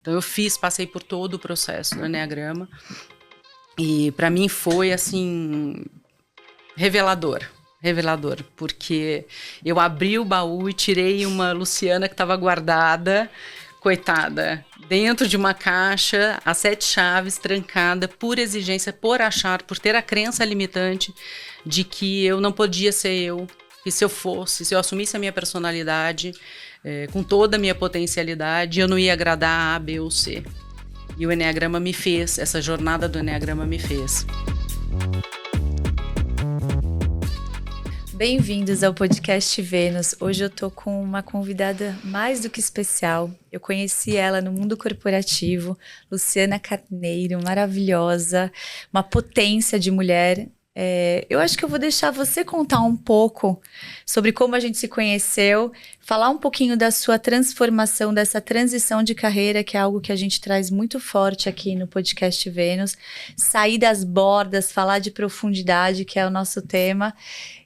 Então eu passei por todo o processo do Enneagrama e para mim foi assim revelador, porque eu abri o baú e tirei uma Luciana que estava guardada, coitada, dentro de uma caixa, a 7 chaves, trancada, por exigência, por ter a crença limitante de que eu não podia ser eu, que se eu assumisse a minha personalidade, com toda a minha potencialidade, eu não ia agradar a B ou C. E o Enneagrama me fez, essa jornada do Enneagrama me fez. Bem-vindos ao podcast Vênus. Hoje eu tô com uma convidada mais do que especial. Eu conheci ela no mundo corporativo, Luciana Carneiro, maravilhosa, uma potência de mulher. Eu acho que eu vou deixar você contar um pouco sobre como a gente se conheceu, falar um pouquinho da sua transformação, dessa transição de carreira, que é algo que a gente traz muito forte aqui no podcast Vênus, sair das bordas, falar de profundidade, que é o nosso tema,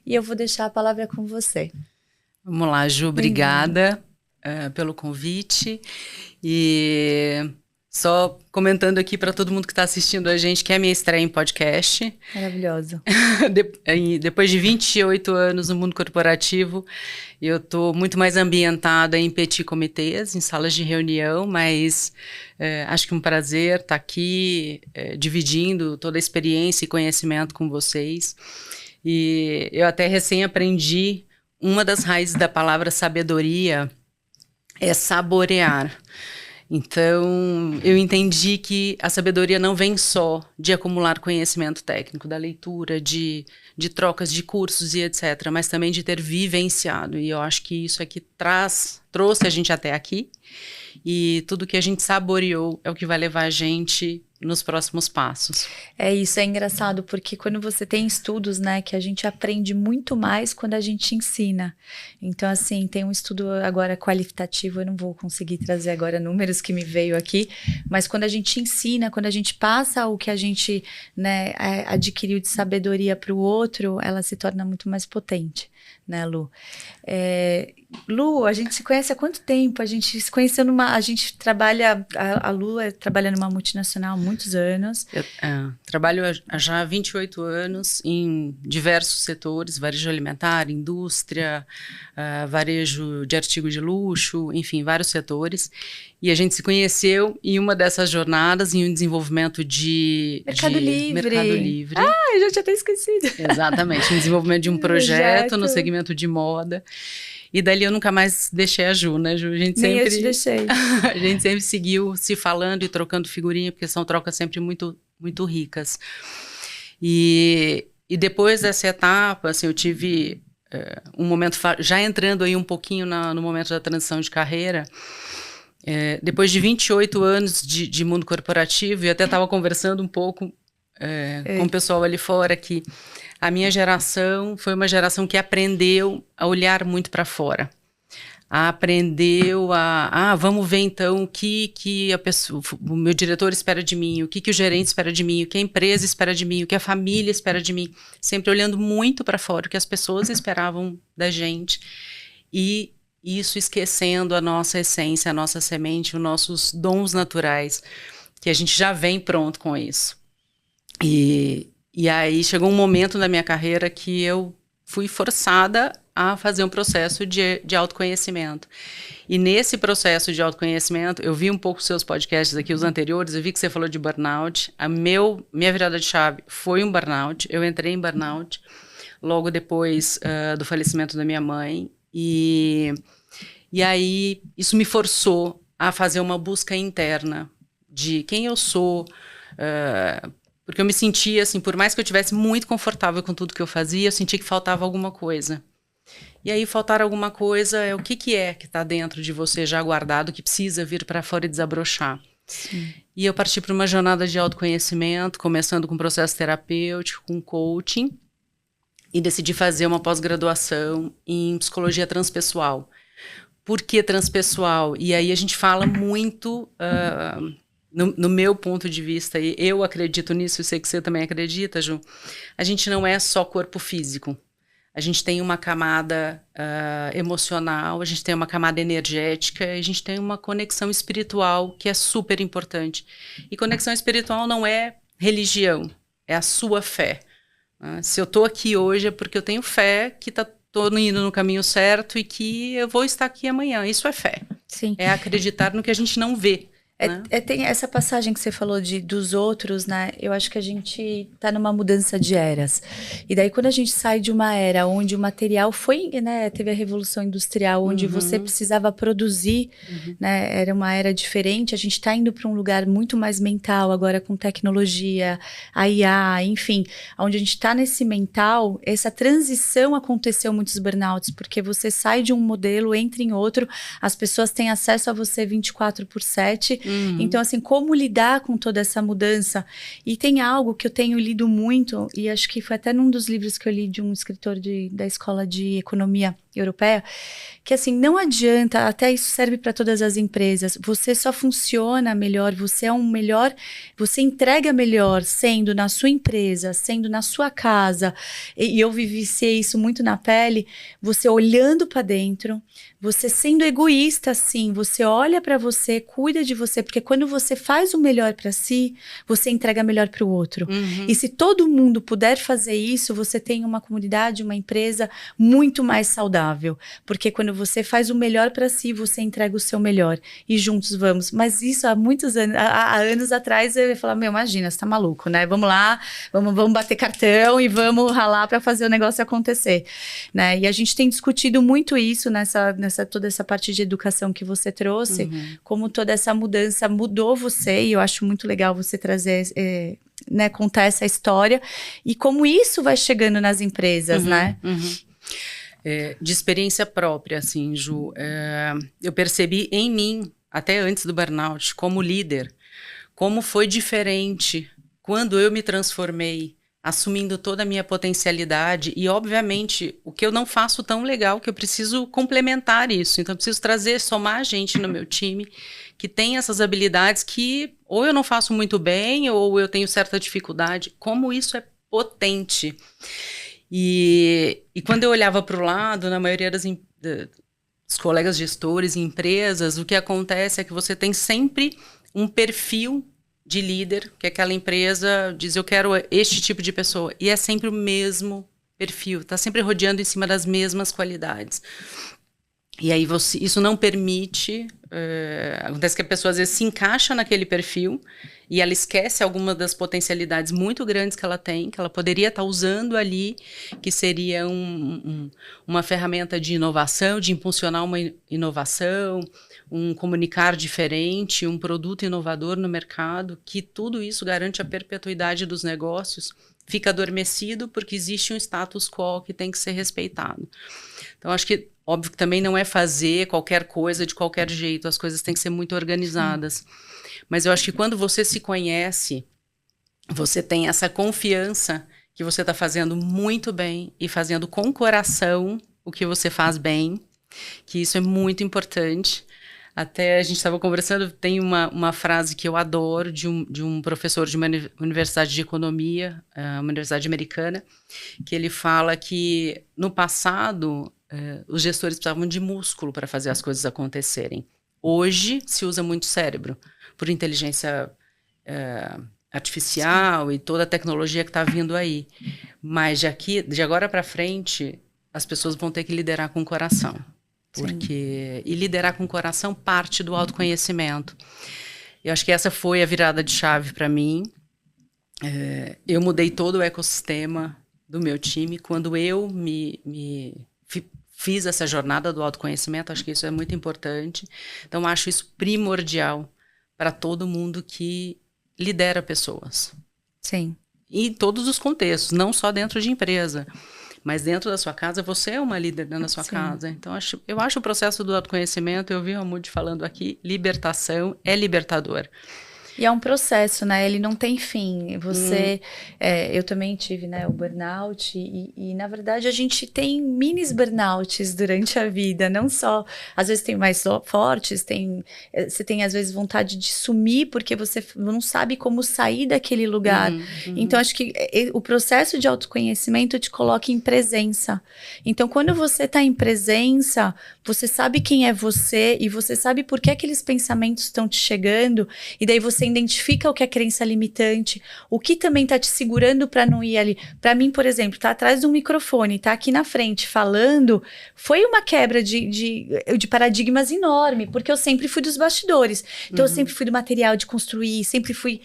e eu vou deixar a palavra com você. Vamos lá, Ju, obrigada pelo convite, e só comentando aqui para todo mundo que está assistindo a gente, que é a minha estreia em podcast. Maravilhoso. Depois de 28 anos no mundo corporativo, eu estou muito mais ambientada em petit comitês, em salas de reunião, mas acho que é um prazer estar aqui dividindo toda a experiência e conhecimento com vocês. E eu até recém aprendi, uma das raízes da palavra sabedoria é saborear. Então, eu entendi que a sabedoria não vem só de acumular conhecimento técnico, da leitura, de trocas de cursos e etc., mas também de ter vivenciado. E eu acho que isso é que trouxe a gente até aqui. E tudo que a gente saboreou é o que vai levar a gente nos próximos passos. Isso é engraçado, porque quando você tem estudos, né, que a gente aprende muito mais quando a gente ensina. Então, assim, tem um estudo agora qualitativo, eu não vou conseguir trazer agora números que me veio aqui, mas quando a gente ensina, quando a gente passa o que a gente, né, adquiriu de sabedoria para o outro, ela se torna muito mais potente, né, Lu? Lu, a gente se conhece há quanto tempo? A gente se conheceu a gente trabalha, a Lu trabalha numa multinacional há muitos anos. Eu trabalho já há 28 anos em diversos setores, varejo alimentar, indústria, varejo de artigo de luxo, enfim, vários setores. E a gente se conheceu em uma dessas jornadas, em um desenvolvimento de Mercado Livre. Eu já tinha até esquecido. Exatamente, um desenvolvimento de um projeto no segmento de moda. E dali eu nunca mais deixei a Ju, né, Ju? Nem eu te deixei. A gente sempre seguiu se falando e trocando figurinha, porque são trocas sempre muito, muito ricas. E depois dessa etapa, assim, eu tive um momento, já entrando aí um pouquinho no momento da transição de carreira, depois de 28 anos de mundo corporativo, e até estava conversando um pouco com o pessoal ali fora, que a minha geração foi uma geração que aprendeu a olhar muito para fora. Aprendeu vamos ver então o que o meu diretor espera de mim, o que o gerente espera de mim, o que a empresa espera de mim, o que a família espera de mim. Sempre olhando muito para fora, o que as pessoas esperavam da gente. E isso esquecendo a nossa essência, a nossa semente, os nossos dons naturais, que a gente já vem pronto com isso. E aí chegou um momento na minha carreira que eu fui forçada a fazer um processo de autoconhecimento. E nesse processo de autoconhecimento, eu vi um pouco os seus podcasts aqui, os anteriores, eu vi que você falou de burnout. Minha virada de chave foi um burnout. Eu entrei em burnout logo depois do falecimento da minha mãe. E aí isso me forçou a fazer uma busca interna de quem eu sou, porque eu me sentia, assim, por mais que eu estivesse muito confortável com tudo que eu fazia, eu sentia que faltava alguma coisa. E aí, faltar alguma coisa é o que que está dentro de você já guardado, que precisa vir para fora e desabrochar. Sim. E eu parti para uma jornada de autoconhecimento, começando com processo terapêutico, com coaching, e decidi fazer uma pós-graduação em psicologia transpessoal. Por que transpessoal? E aí a gente fala muito... No meu ponto de vista, e eu acredito nisso, eu sei que você também acredita, Ju, a gente não é só corpo físico. a gente tem uma camada emocional, a gente tem uma camada energética, a gente tem uma conexão espiritual que é super importante. E conexão espiritual não é religião, é a sua fé. Se eu estou aqui hoje é porque eu tenho fé que estou indo no caminho certo e que eu vou estar aqui amanhã. Isso é fé. Sim. É acreditar no que a gente não vê. Né? Tem essa passagem que você falou dos outros, né? Eu acho que a gente tá numa mudança de eras. E daí, quando a gente sai de uma era onde o material foi, né? Teve a Revolução Industrial, onde você precisava produzir, né? Era uma era diferente. A gente tá indo para um lugar muito mais mental, agora com tecnologia, a IA, enfim. Onde a gente tá nesse mental, essa transição aconteceu muitos burnouts, porque você sai de um modelo, entra em outro, as pessoas têm acesso a você 24/7. Então, assim, como lidar com toda essa mudança? E tem algo que eu tenho lido muito, e acho que foi até num dos livros que eu li de um escritor da Escola de Economia Europeia, que assim, não adianta, até isso serve para todas as empresas, você só funciona melhor, você é um melhor, você entrega melhor sendo na sua empresa, sendo na sua casa, e eu vivenciei isso muito na pele, você olhando para dentro, você sendo egoísta, assim, você olha para você, cuida de você, porque quando você faz o melhor para si, você entrega melhor para o outro. E se todo mundo puder fazer isso, você tem uma comunidade, uma empresa muito mais saudável, porque quando você faz o melhor para si, você entrega o seu melhor, e juntos vamos. Mas isso há muitos anos, há anos atrás, eu ia falar, imagina, você tá maluco, né? Vamos lá, vamos bater cartão e vamos ralar para fazer o negócio acontecer, né? E a gente tem discutido muito isso toda essa parte de educação que você trouxe, como toda essa mudança mudou você, e eu acho muito legal você trazer, né, contar essa história, e como isso vai chegando nas empresas, né? De experiência própria, assim, Ju, eu percebi em mim, até antes do burnout, como líder, como foi diferente quando eu me transformei, assumindo toda a minha potencialidade e, obviamente, o que eu não faço tão legal, que eu preciso complementar isso. Então, eu preciso somar gente no meu time que tem essas habilidades que ou eu não faço muito bem ou eu tenho certa dificuldade. Como isso é potente. E quando eu olhava para o lado, na maioria dos colegas gestores e empresas, o que acontece é que você tem sempre um perfil de líder, que aquela empresa diz, eu quero este tipo de pessoa. E é sempre o mesmo perfil, está sempre rodeando em cima das mesmas qualidades. E aí isso não permite, acontece que a pessoa às vezes se encaixa naquele perfil e ela esquece alguma das potencialidades muito grandes que ela tem, que ela poderia estar usando ali, que seria uma ferramenta de inovação, de impulsionar uma inovação, um comunicar diferente, um produto inovador no mercado, que tudo isso garante a perpetuidade dos negócios, fica adormecido porque existe um status quo que tem que ser respeitado. Então, acho que, óbvio que também não é fazer qualquer coisa de qualquer jeito, as coisas têm que ser muito organizadas. Mas eu acho que quando você se conhece, você tem essa confiança que você está fazendo muito bem e fazendo com coração o que você faz bem, que isso é muito importante. Até a gente estava conversando, tem uma frase que eu adoro de um professor de uma universidade de economia, uma universidade americana, que ele fala que no passado os gestores precisavam de músculo para fazer as coisas acontecerem. Hoje se usa muito cérebro, por inteligência artificial e toda a tecnologia que está vindo aí. Mas de agora para frente, as pessoas vão ter que liderar com o coração. E liderar com o coração parte do autoconhecimento. Eu acho que essa foi a virada de chave para mim. Eu mudei todo o ecossistema do meu time quando eu fiz essa jornada do autoconhecimento. Acho que isso é muito importante. Então, acho isso primordial para todo mundo que lidera pessoas. Sim. Em todos os contextos, não só dentro de empresa. Mas dentro da sua casa, você é uma líder dentro da sua casa. Então, eu acho o processo do autoconhecimento, eu vi o Hamoud falando aqui, libertação é libertador. E é um processo, né? Ele não tem fim. Você, eu também tive, né, o burnout e, na verdade, a gente tem minis burnouts durante a vida, não só, às vezes tem mais fortes, você tem, às vezes, vontade de sumir porque você não sabe como sair daquele lugar. Então, acho que o processo de autoconhecimento te coloca em presença. Então, quando você está em presença, você sabe quem é você e você sabe por que aqueles pensamentos estão te chegando, e daí você identifica o que é crença limitante, o que também tá te segurando para não ir ali. Para mim, por exemplo, tá atrás de um microfone, tá aqui na frente falando, foi uma quebra de paradigmas enorme, porque eu sempre fui dos bastidores. Então, eu sempre fui do material de construir, sempre fui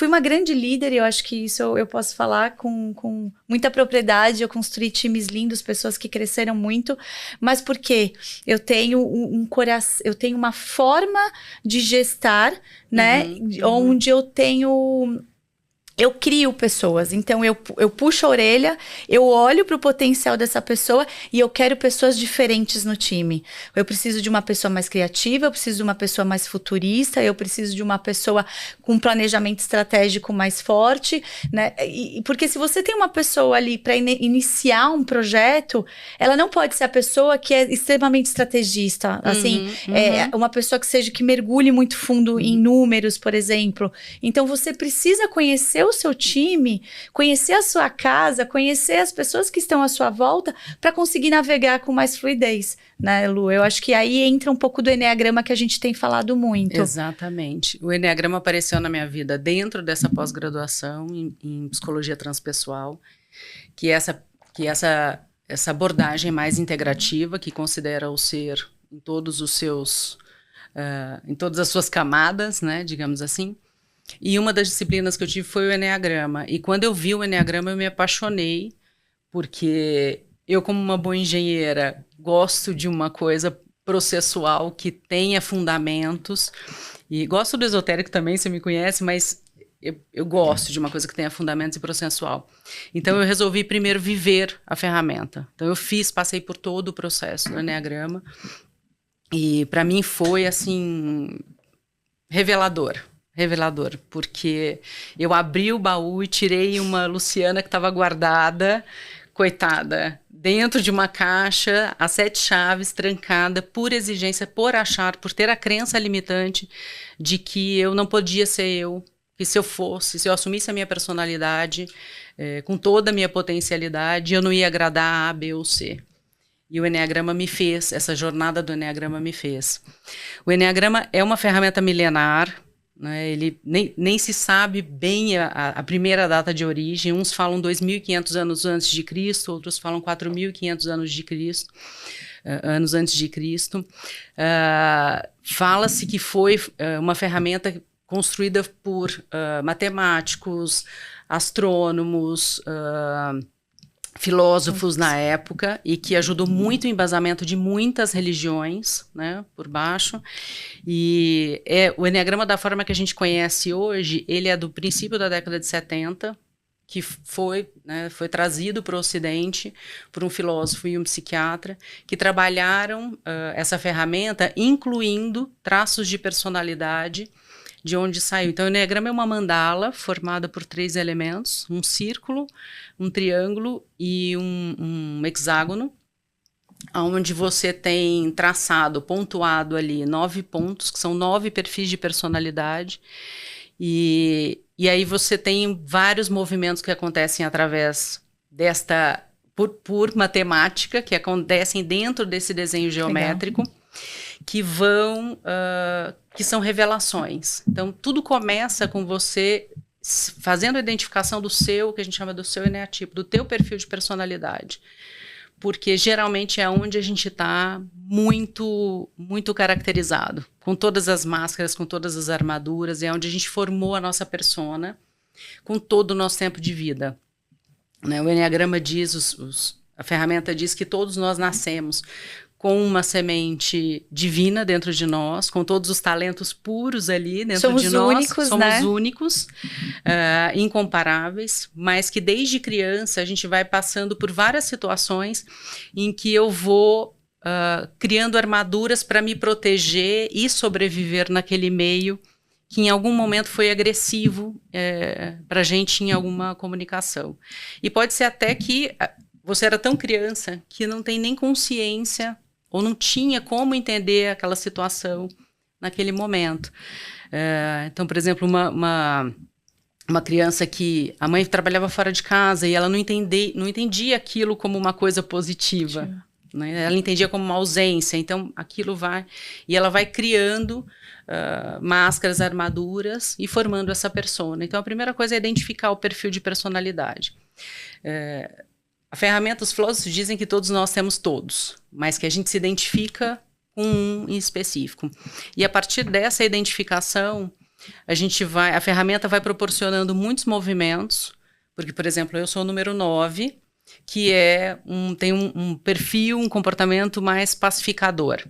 uma grande líder, e eu acho que isso eu posso falar com muita propriedade. Eu construí times lindos, pessoas que cresceram muito, mas por quê? Eu tenho um coração, eu tenho uma forma de gestar, né? Onde eu crio pessoas, então eu puxo a orelha, eu olho para o potencial dessa pessoa e eu quero pessoas diferentes no time. Eu preciso de uma pessoa mais criativa, eu preciso de uma pessoa mais futurista, eu preciso de uma pessoa com um planejamento estratégico mais forte, né? Porque se você tem uma pessoa ali para iniciar um projeto, ela não pode ser a pessoa que é extremamente estrategista, assim, uma pessoa que mergulhe muito fundo em números, por exemplo. Então você precisa conhecer o seu time, conhecer a sua casa, conhecer as pessoas que estão à sua volta para conseguir navegar com mais fluidez, né, Lu? Eu acho que aí entra um pouco do Eneagrama que a gente tem falado muito. Exatamente. O Eneagrama apareceu na minha vida dentro dessa pós-graduação em psicologia transpessoal, que essa abordagem mais integrativa, que considera o ser em todos os seus, em todas as suas camadas, né, digamos assim. E uma das disciplinas que eu tive foi o Eneagrama. E quando eu vi o Eneagrama, eu me apaixonei, porque eu, como uma boa engenheira, gosto de uma coisa processual que tenha fundamentos. E gosto do esotérico também, você me conhece, mas eu gosto de uma coisa que tenha fundamentos e processual. Então, eu resolvi primeiro viver a ferramenta. Então, passei por todo o processo do Eneagrama. E, para mim, foi, assim, revelador, porque eu abri o baú e tirei uma Luciana que estava guardada, coitada, dentro de uma caixa, a 7 chaves, trancada, por exigência, por ter a crença limitante de que eu não podia ser eu, que se eu assumisse a minha personalidade, com toda a minha potencialidade, eu não ia agradar a, B ou C. E o Eneagrama essa jornada do Eneagrama me fez. O Eneagrama é uma ferramenta milenar, né? Ele nem se sabe bem a primeira data de origem. Uns falam 2.500 anos antes de Cristo, outros falam 4.500 anos antes de Cristo. Fala-se que foi uma ferramenta construída por matemáticos, astrônomos, filósofos na época, e que ajudou muito o embasamento de muitas religiões, né, por baixo. E o Eneagrama, da forma que a gente conhece hoje, ele é do princípio da década de 70, que foi trazido para o Ocidente por um filósofo e um psiquiatra, que trabalharam essa ferramenta, incluindo traços de personalidade, de onde saiu. Então, o Eneagrama é uma mandala formada por 3 elementos, um círculo, um triângulo e um hexágono, onde você tem traçado, pontuado ali 9 pontos, que são 9 perfis de personalidade, e aí você tem vários movimentos que acontecem através por matemática, que acontecem dentro desse desenho geométrico. Legal. Que são revelações. Então, tudo começa com você fazendo a identificação do que a gente chama do seu eneatipo, do teu perfil de personalidade. Porque geralmente é onde a gente está muito, muito caracterizado, com todas as máscaras, com todas as armaduras, é onde a gente formou a nossa persona, com todo o nosso tempo de vida. Né? O Eneagrama diz, a ferramenta diz que todos nós nascemos com uma semente divina dentro de nós, com todos os talentos puros ali dentro de nós. Somos únicos, incomparáveis, mas que desde criança a gente vai passando por várias situações em que eu vou criando armaduras para me proteger e sobreviver naquele meio que em algum momento foi agressivo para a gente em alguma comunicação. E pode ser até que você era tão criança que não tem nem consciência ou não tinha como entender aquela situação naquele momento. Então, por exemplo, uma criança que a mãe trabalhava fora de casa e ela não entendia aquilo como uma coisa positiva. Né? Ela entendia como uma ausência. Então, aquilo vai... E ela vai criando máscaras, armaduras e formando essa persona. Então, a primeira coisa é identificar o perfil de personalidade. A ferramenta, os filósofos dizem que todos nós temos todos, mas que a gente se identifica com um em específico. E a partir dessa identificação, a ferramenta vai proporcionando muitos movimentos, porque, por exemplo, eu sou o número 9, que tem um perfil, um comportamento mais pacificador,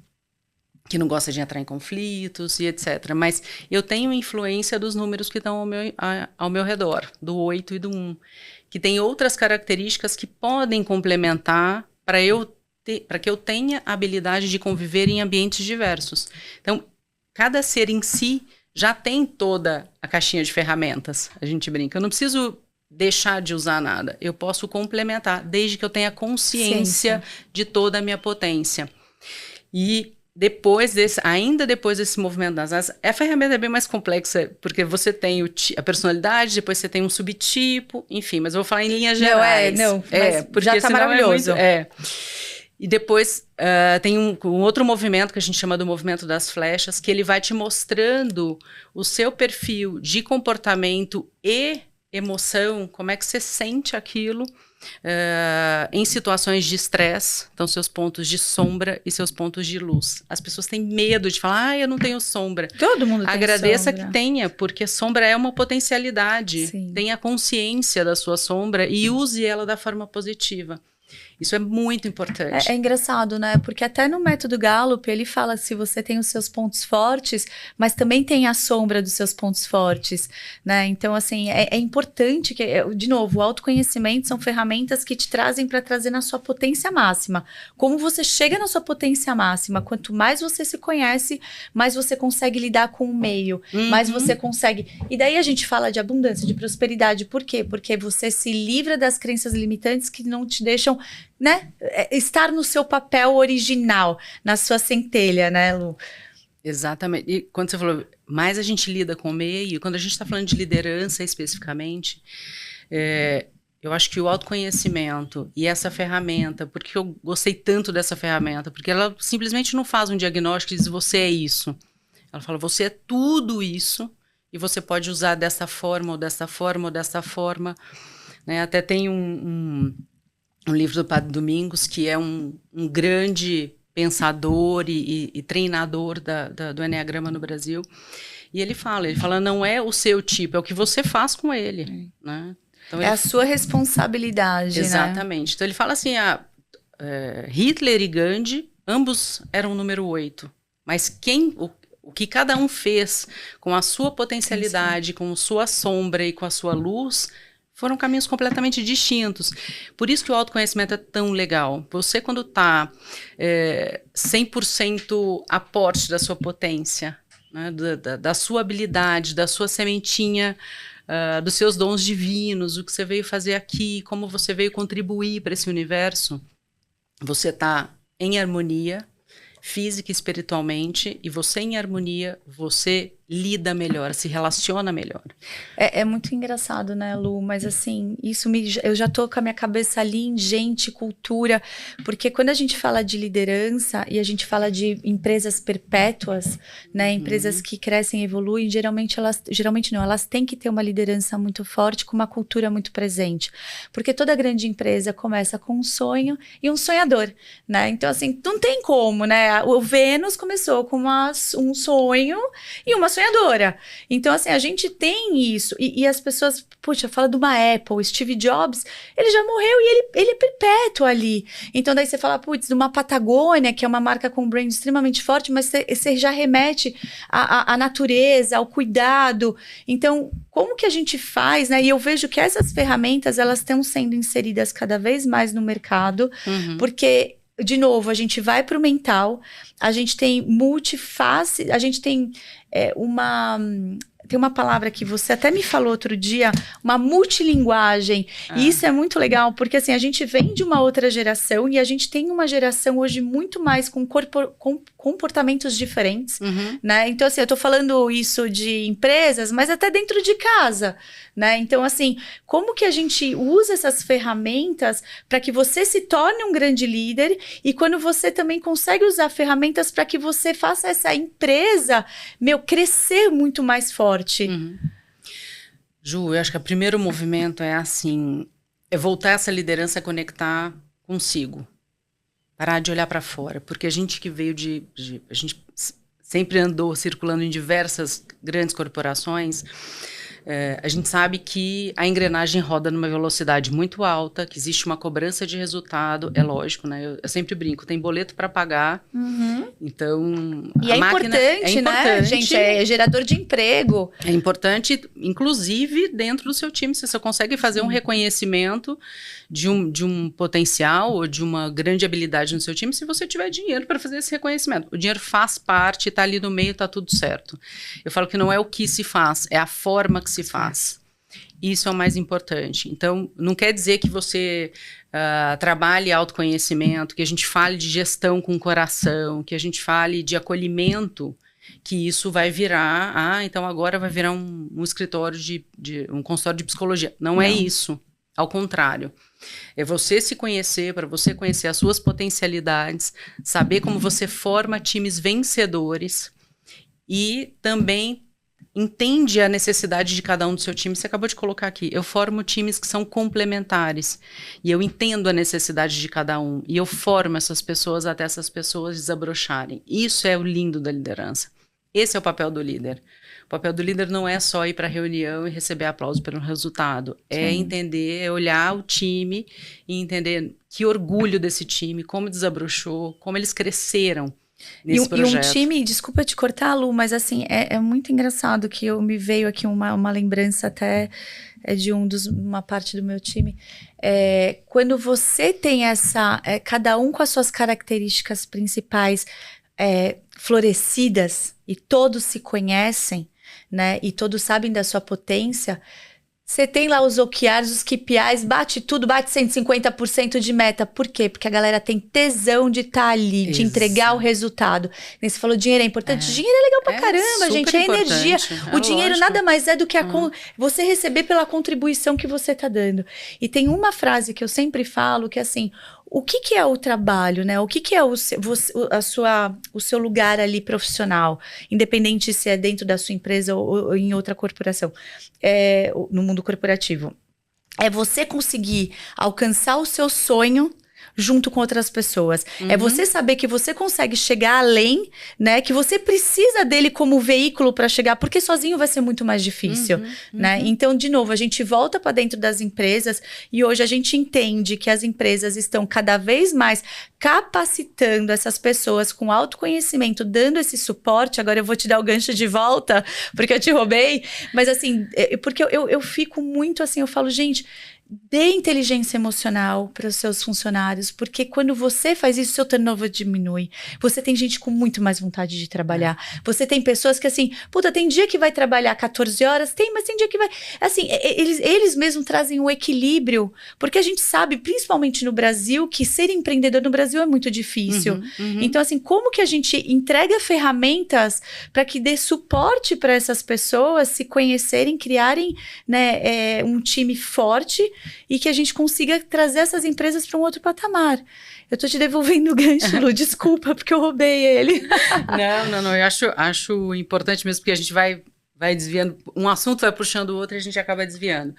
que não gosta de entrar em conflitos e etc. Mas eu tenho influência dos números que estão ao meu redor, do 8 e do 1, que tem outras características que podem complementar para que eu tenha a habilidade de conviver em ambientes diversos. Então, cada ser em si já tem toda a caixinha de ferramentas, a gente brinca. Eu não preciso deixar de usar nada, eu posso complementar, desde que eu tenha consciência de toda a minha potência. E ainda depois desse movimento das asas, a ferramenta é bem mais complexa, porque você tem a personalidade, depois você tem um subtipo, enfim, mas eu vou falar em linhas gerais. Porque já está maravilhoso. E depois tem um outro movimento que a gente chama do movimento das flechas, que ele vai te mostrando o seu perfil de comportamento e emoção, como é que você sente aquilo em situações de estresse, então seus pontos de sombra e seus pontos de luz. As pessoas têm medo de falar, eu não tenho sombra. Todo mundo tem Agradeça sombra. Que tenha, porque sombra é uma potencialidade. Sim. Tenha consciência da sua sombra e use ela da forma positiva. Isso é muito importante. É engraçado, né? Porque até no método Gallup, ele fala se você tem os seus pontos fortes, mas também tem a sombra dos seus pontos fortes, né? Então, assim, é importante que, de novo, o autoconhecimento são ferramentas que te trazem para trazer na sua potência máxima. Como você chega na sua potência máxima, quanto mais você se conhece, mais você consegue lidar com o meio, mais você consegue... E daí a gente fala de abundância, de prosperidade. Por quê? Porque você se livra das crenças limitantes que não te deixam, né, estar no seu papel original, na sua centelha, né, Lu? Exatamente. E quando você falou, mais a gente lida com o meio, quando a gente está falando de liderança especificamente, eu acho que o autoconhecimento e essa ferramenta, porque eu gostei tanto dessa ferramenta, porque ela simplesmente não faz um diagnóstico e diz, você é isso. Ela fala, você é tudo isso, e você pode usar dessa forma, ou dessa forma, ou dessa forma. Né? Até tem um livro do Padre Domingos, que é um grande pensador e treinador do Enneagrama no Brasil. E ele fala, não é o seu tipo, é o que você faz com ele. Né? Então, a sua responsabilidade. Exatamente. Né? Então ele fala assim, Hitler e Gandhi, ambos eram número 8. Mas o que cada um fez com a sua potencialidade, com a sua sombra e com a sua luz... foram caminhos completamente distintos. Por isso que o autoconhecimento é tão legal. Você, quando está 100% aporte da sua potência, né, da sua habilidade, da sua sementinha, dos seus dons divinos, o que você veio fazer aqui, como você veio contribuir para esse universo, você está em harmonia, física e espiritualmente, e você em harmonia, você lida melhor, se relaciona melhor. É muito engraçado, né, Lu? Mas assim, eu já tô com a minha cabeça ali em gente, cultura, porque quando a gente fala de liderança e a gente fala de empresas perpétuas, né, empresas que crescem e evoluem, geralmente elas têm que ter uma liderança muito forte, com uma cultura muito presente. Porque toda grande empresa começa com um sonho e um sonhador, né? Então, assim, não tem como, né? O Vênus começou com um sonho e uma sonhadora. Então, assim, a gente tem isso. E as pessoas, puxa, fala de uma Apple, Steve Jobs, ele já morreu e ele é perpétuo ali. Então, daí você fala, putz, de uma Patagônia, que é uma marca com um brand extremamente forte, mas você já remete à natureza, ao cuidado. Então, como que a gente faz, né? E eu vejo que essas ferramentas, elas estão sendo inseridas cada vez mais no mercado, porque de novo, a gente vai para o mental, a gente tem multiface, a gente tem tem uma palavra que você até me falou outro dia, uma multilinguagem. E isso é muito legal, porque assim, a gente vem de uma outra geração e a gente tem uma geração hoje muito mais com comportamentos diferentes, né? Então, assim, eu tô falando isso de empresas, mas até dentro de casa, né? Então, assim, como que a gente usa essas ferramentas para que você se torne um grande líder e quando você também consegue usar ferramentas para que você faça essa empresa, crescer muito mais forte. Ju, eu acho que o primeiro movimento é assim, é voltar essa liderança a conectar consigo. Parar de olhar para fora, porque a gente que veio a gente sempre andou circulando em diversas grandes corporações, a gente sabe que a engrenagem roda numa velocidade muito alta, que existe uma cobrança de resultado, é lógico, né? Eu sempre brinco, tem boleto para pagar, então e a máquina é importante, né, gente? É gerador de emprego. É importante, inclusive dentro do seu time, se você consegue fazer um reconhecimento de um potencial ou de uma grande habilidade no seu time, se você tiver dinheiro para fazer esse reconhecimento. O dinheiro faz parte, está ali no meio, está tudo certo. Eu falo que não é o que se faz, é a forma que se faz. Isso é o mais importante. Então, não quer dizer que você trabalhe autoconhecimento, que a gente fale de gestão com o coração, que a gente fale de acolhimento, que isso vai virar, então agora vai virar um escritório um consultório de psicologia. Não é isso. Ao contrário. É você se conhecer, para você conhecer as suas potencialidades, saber como você forma times vencedores e também entende a necessidade de cada um do seu time. Você acabou de colocar aqui, eu formo times que são complementares e eu entendo a necessidade de cada um e eu formo essas pessoas até essas pessoas desabrocharem. Isso é o lindo da liderança. Esse é o papel do líder. O papel do líder não é só ir para a reunião e receber aplauso pelo resultado. É entender, é olhar o time e entender que orgulho desse time, como desabrochou, como eles cresceram nesse projeto. E um time, desculpa te cortar, Lu, mas assim, é muito engraçado que me veio aqui uma lembrança até de uma parte do meu time. Quando você tem cada um com as suas características principais florescidas e todos se conhecem, né? E todos sabem da sua potência. Você tem lá os OKRs, os KPIs, bate tudo, bate 150% de meta. Por quê? Porque a galera tem tesão de estar ali, de entregar o resultado. E você falou, dinheiro é importante. Dinheiro é legal pra caramba, gente. É energia. O dinheiro nada mais é do que você receber pela contribuição que você tá dando. E tem uma frase que eu sempre falo, que é assim, o que é o trabalho, né? O que é o seu lugar ali profissional, independente se é dentro da sua empresa ou em outra corporação, no mundo corporativo. É você conseguir alcançar o seu sonho junto com outras pessoas. É você saber que você consegue chegar além, né? Que você precisa dele como veículo para chegar, porque sozinho vai ser muito mais difícil, né? Então, de novo, a gente volta para dentro das empresas e hoje a gente entende que as empresas estão cada vez mais capacitando essas pessoas com autoconhecimento, dando esse suporte. Agora eu vou te dar o gancho de volta, porque eu te roubei. Mas assim, porque eu fico muito assim, eu falo, gente, dê inteligência emocional para os seus funcionários, porque quando você faz isso, seu turnover diminui. Você tem gente com muito mais vontade de trabalhar. Você tem pessoas que assim, tem dia que vai trabalhar 14 horas, mas tem dia que vai... Assim, eles mesmos trazem um equilíbrio, porque a gente sabe, principalmente no Brasil, que ser empreendedor no Brasil é muito difícil. Então, assim, como que a gente entrega ferramentas para que dê suporte para essas pessoas se conhecerem, criarem, né, um time forte e que a gente consiga trazer essas empresas para um outro patamar. Eu tô te devolvendo o gancho, Lu, desculpa, porque eu roubei ele. Não, eu acho importante mesmo, porque a gente vai desviando, um assunto vai puxando o outro e a gente acaba desviando.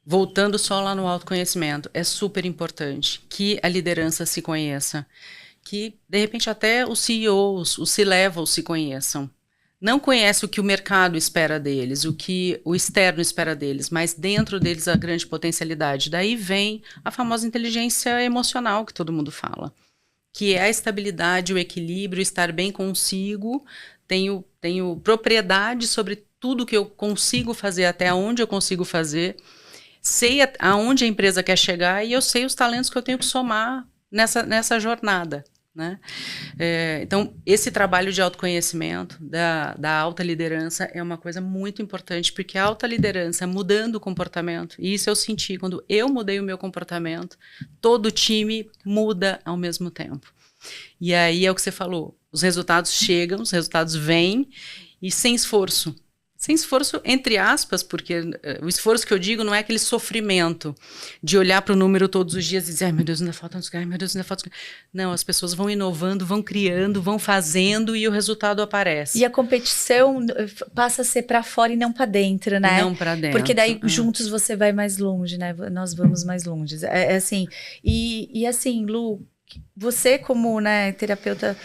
Voltando só lá no autoconhecimento, é super importante que a liderança se conheça, que de repente até os CEOs, os C-levels se conheçam. Não conhece o que o mercado espera deles, o que o externo espera deles, mas dentro deles a grande potencialidade. Daí vem a famosa inteligência emocional que todo mundo fala, que é a estabilidade, o equilíbrio, estar bem consigo, tenho propriedade sobre tudo que eu consigo fazer, até onde eu consigo fazer, sei aonde a empresa quer chegar e eu sei os talentos que eu tenho que somar nessa jornada, né? Então, esse trabalho de autoconhecimento, da alta liderança, é uma coisa muito importante, porque a alta liderança, mudando o comportamento, e isso eu senti, quando eu mudei o meu comportamento, todo o time muda ao mesmo tempo. E aí é o que você falou, os resultados chegam, os resultados vêm, e sem esforço. Sem esforço, entre aspas, porque o esforço que eu digo não é aquele sofrimento de olhar para o número todos os dias e dizer, ai meu Deus, ainda falta uns ai meu Deus, ainda falta. Não, as pessoas vão inovando, vão criando, vão fazendo e o resultado aparece. E a competição passa a ser para fora e não para dentro, né? Não para dentro. Porque daí juntos você vai mais longe, né? Nós vamos mais longe. É assim. E assim, Lu, você como, né, terapeuta,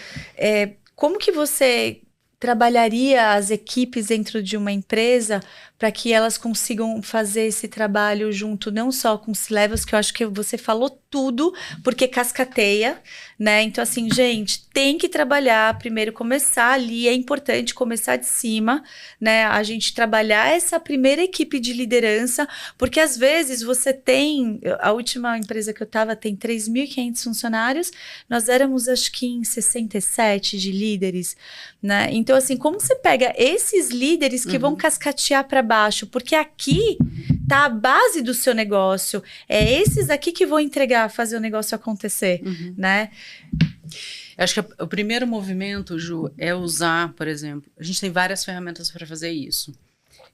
como que você trabalharia as equipes dentro de uma empresa para que elas consigam fazer esse trabalho junto, não só com os levels, que eu acho que você falou tudo, porque cascateia, né? Então, assim, gente, tem que trabalhar, primeiro começar ali, é importante começar de cima, né? A gente trabalhar essa primeira equipe de liderança, porque às vezes você tem, a última empresa que eu estava tem 3.500 funcionários, nós éramos acho que em 67 de líderes, né? Então, assim, como você pega esses líderes que vão cascatear para baixo, porque aqui tá a base do seu negócio, é esses aqui que vão entregar, fazer o negócio acontecer, né? Eu acho que o primeiro movimento, Ju, é usar, por exemplo, a gente tem várias ferramentas para fazer isso.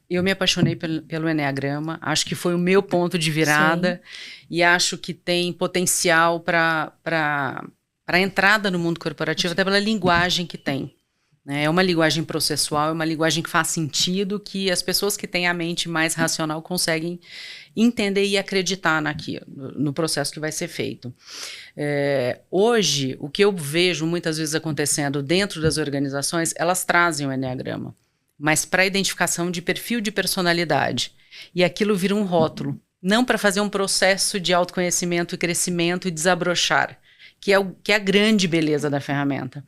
Eu me apaixonei pelo Enneagrama, acho que foi o meu ponto de virada. Sim. E acho que tem potencial para a entrada no mundo corporativo, até pela linguagem que tem. É uma linguagem processual, é uma linguagem que faz sentido, que as pessoas que têm a mente mais racional conseguem entender e acreditar naquilo, no processo que vai ser feito. Hoje, o que eu vejo muitas vezes acontecendo dentro das organizações, elas trazem o Enneagrama, mas para identificação de perfil de personalidade. E aquilo vira um rótulo, não para fazer um processo de autoconhecimento e crescimento e desabrochar, que é a grande beleza da ferramenta,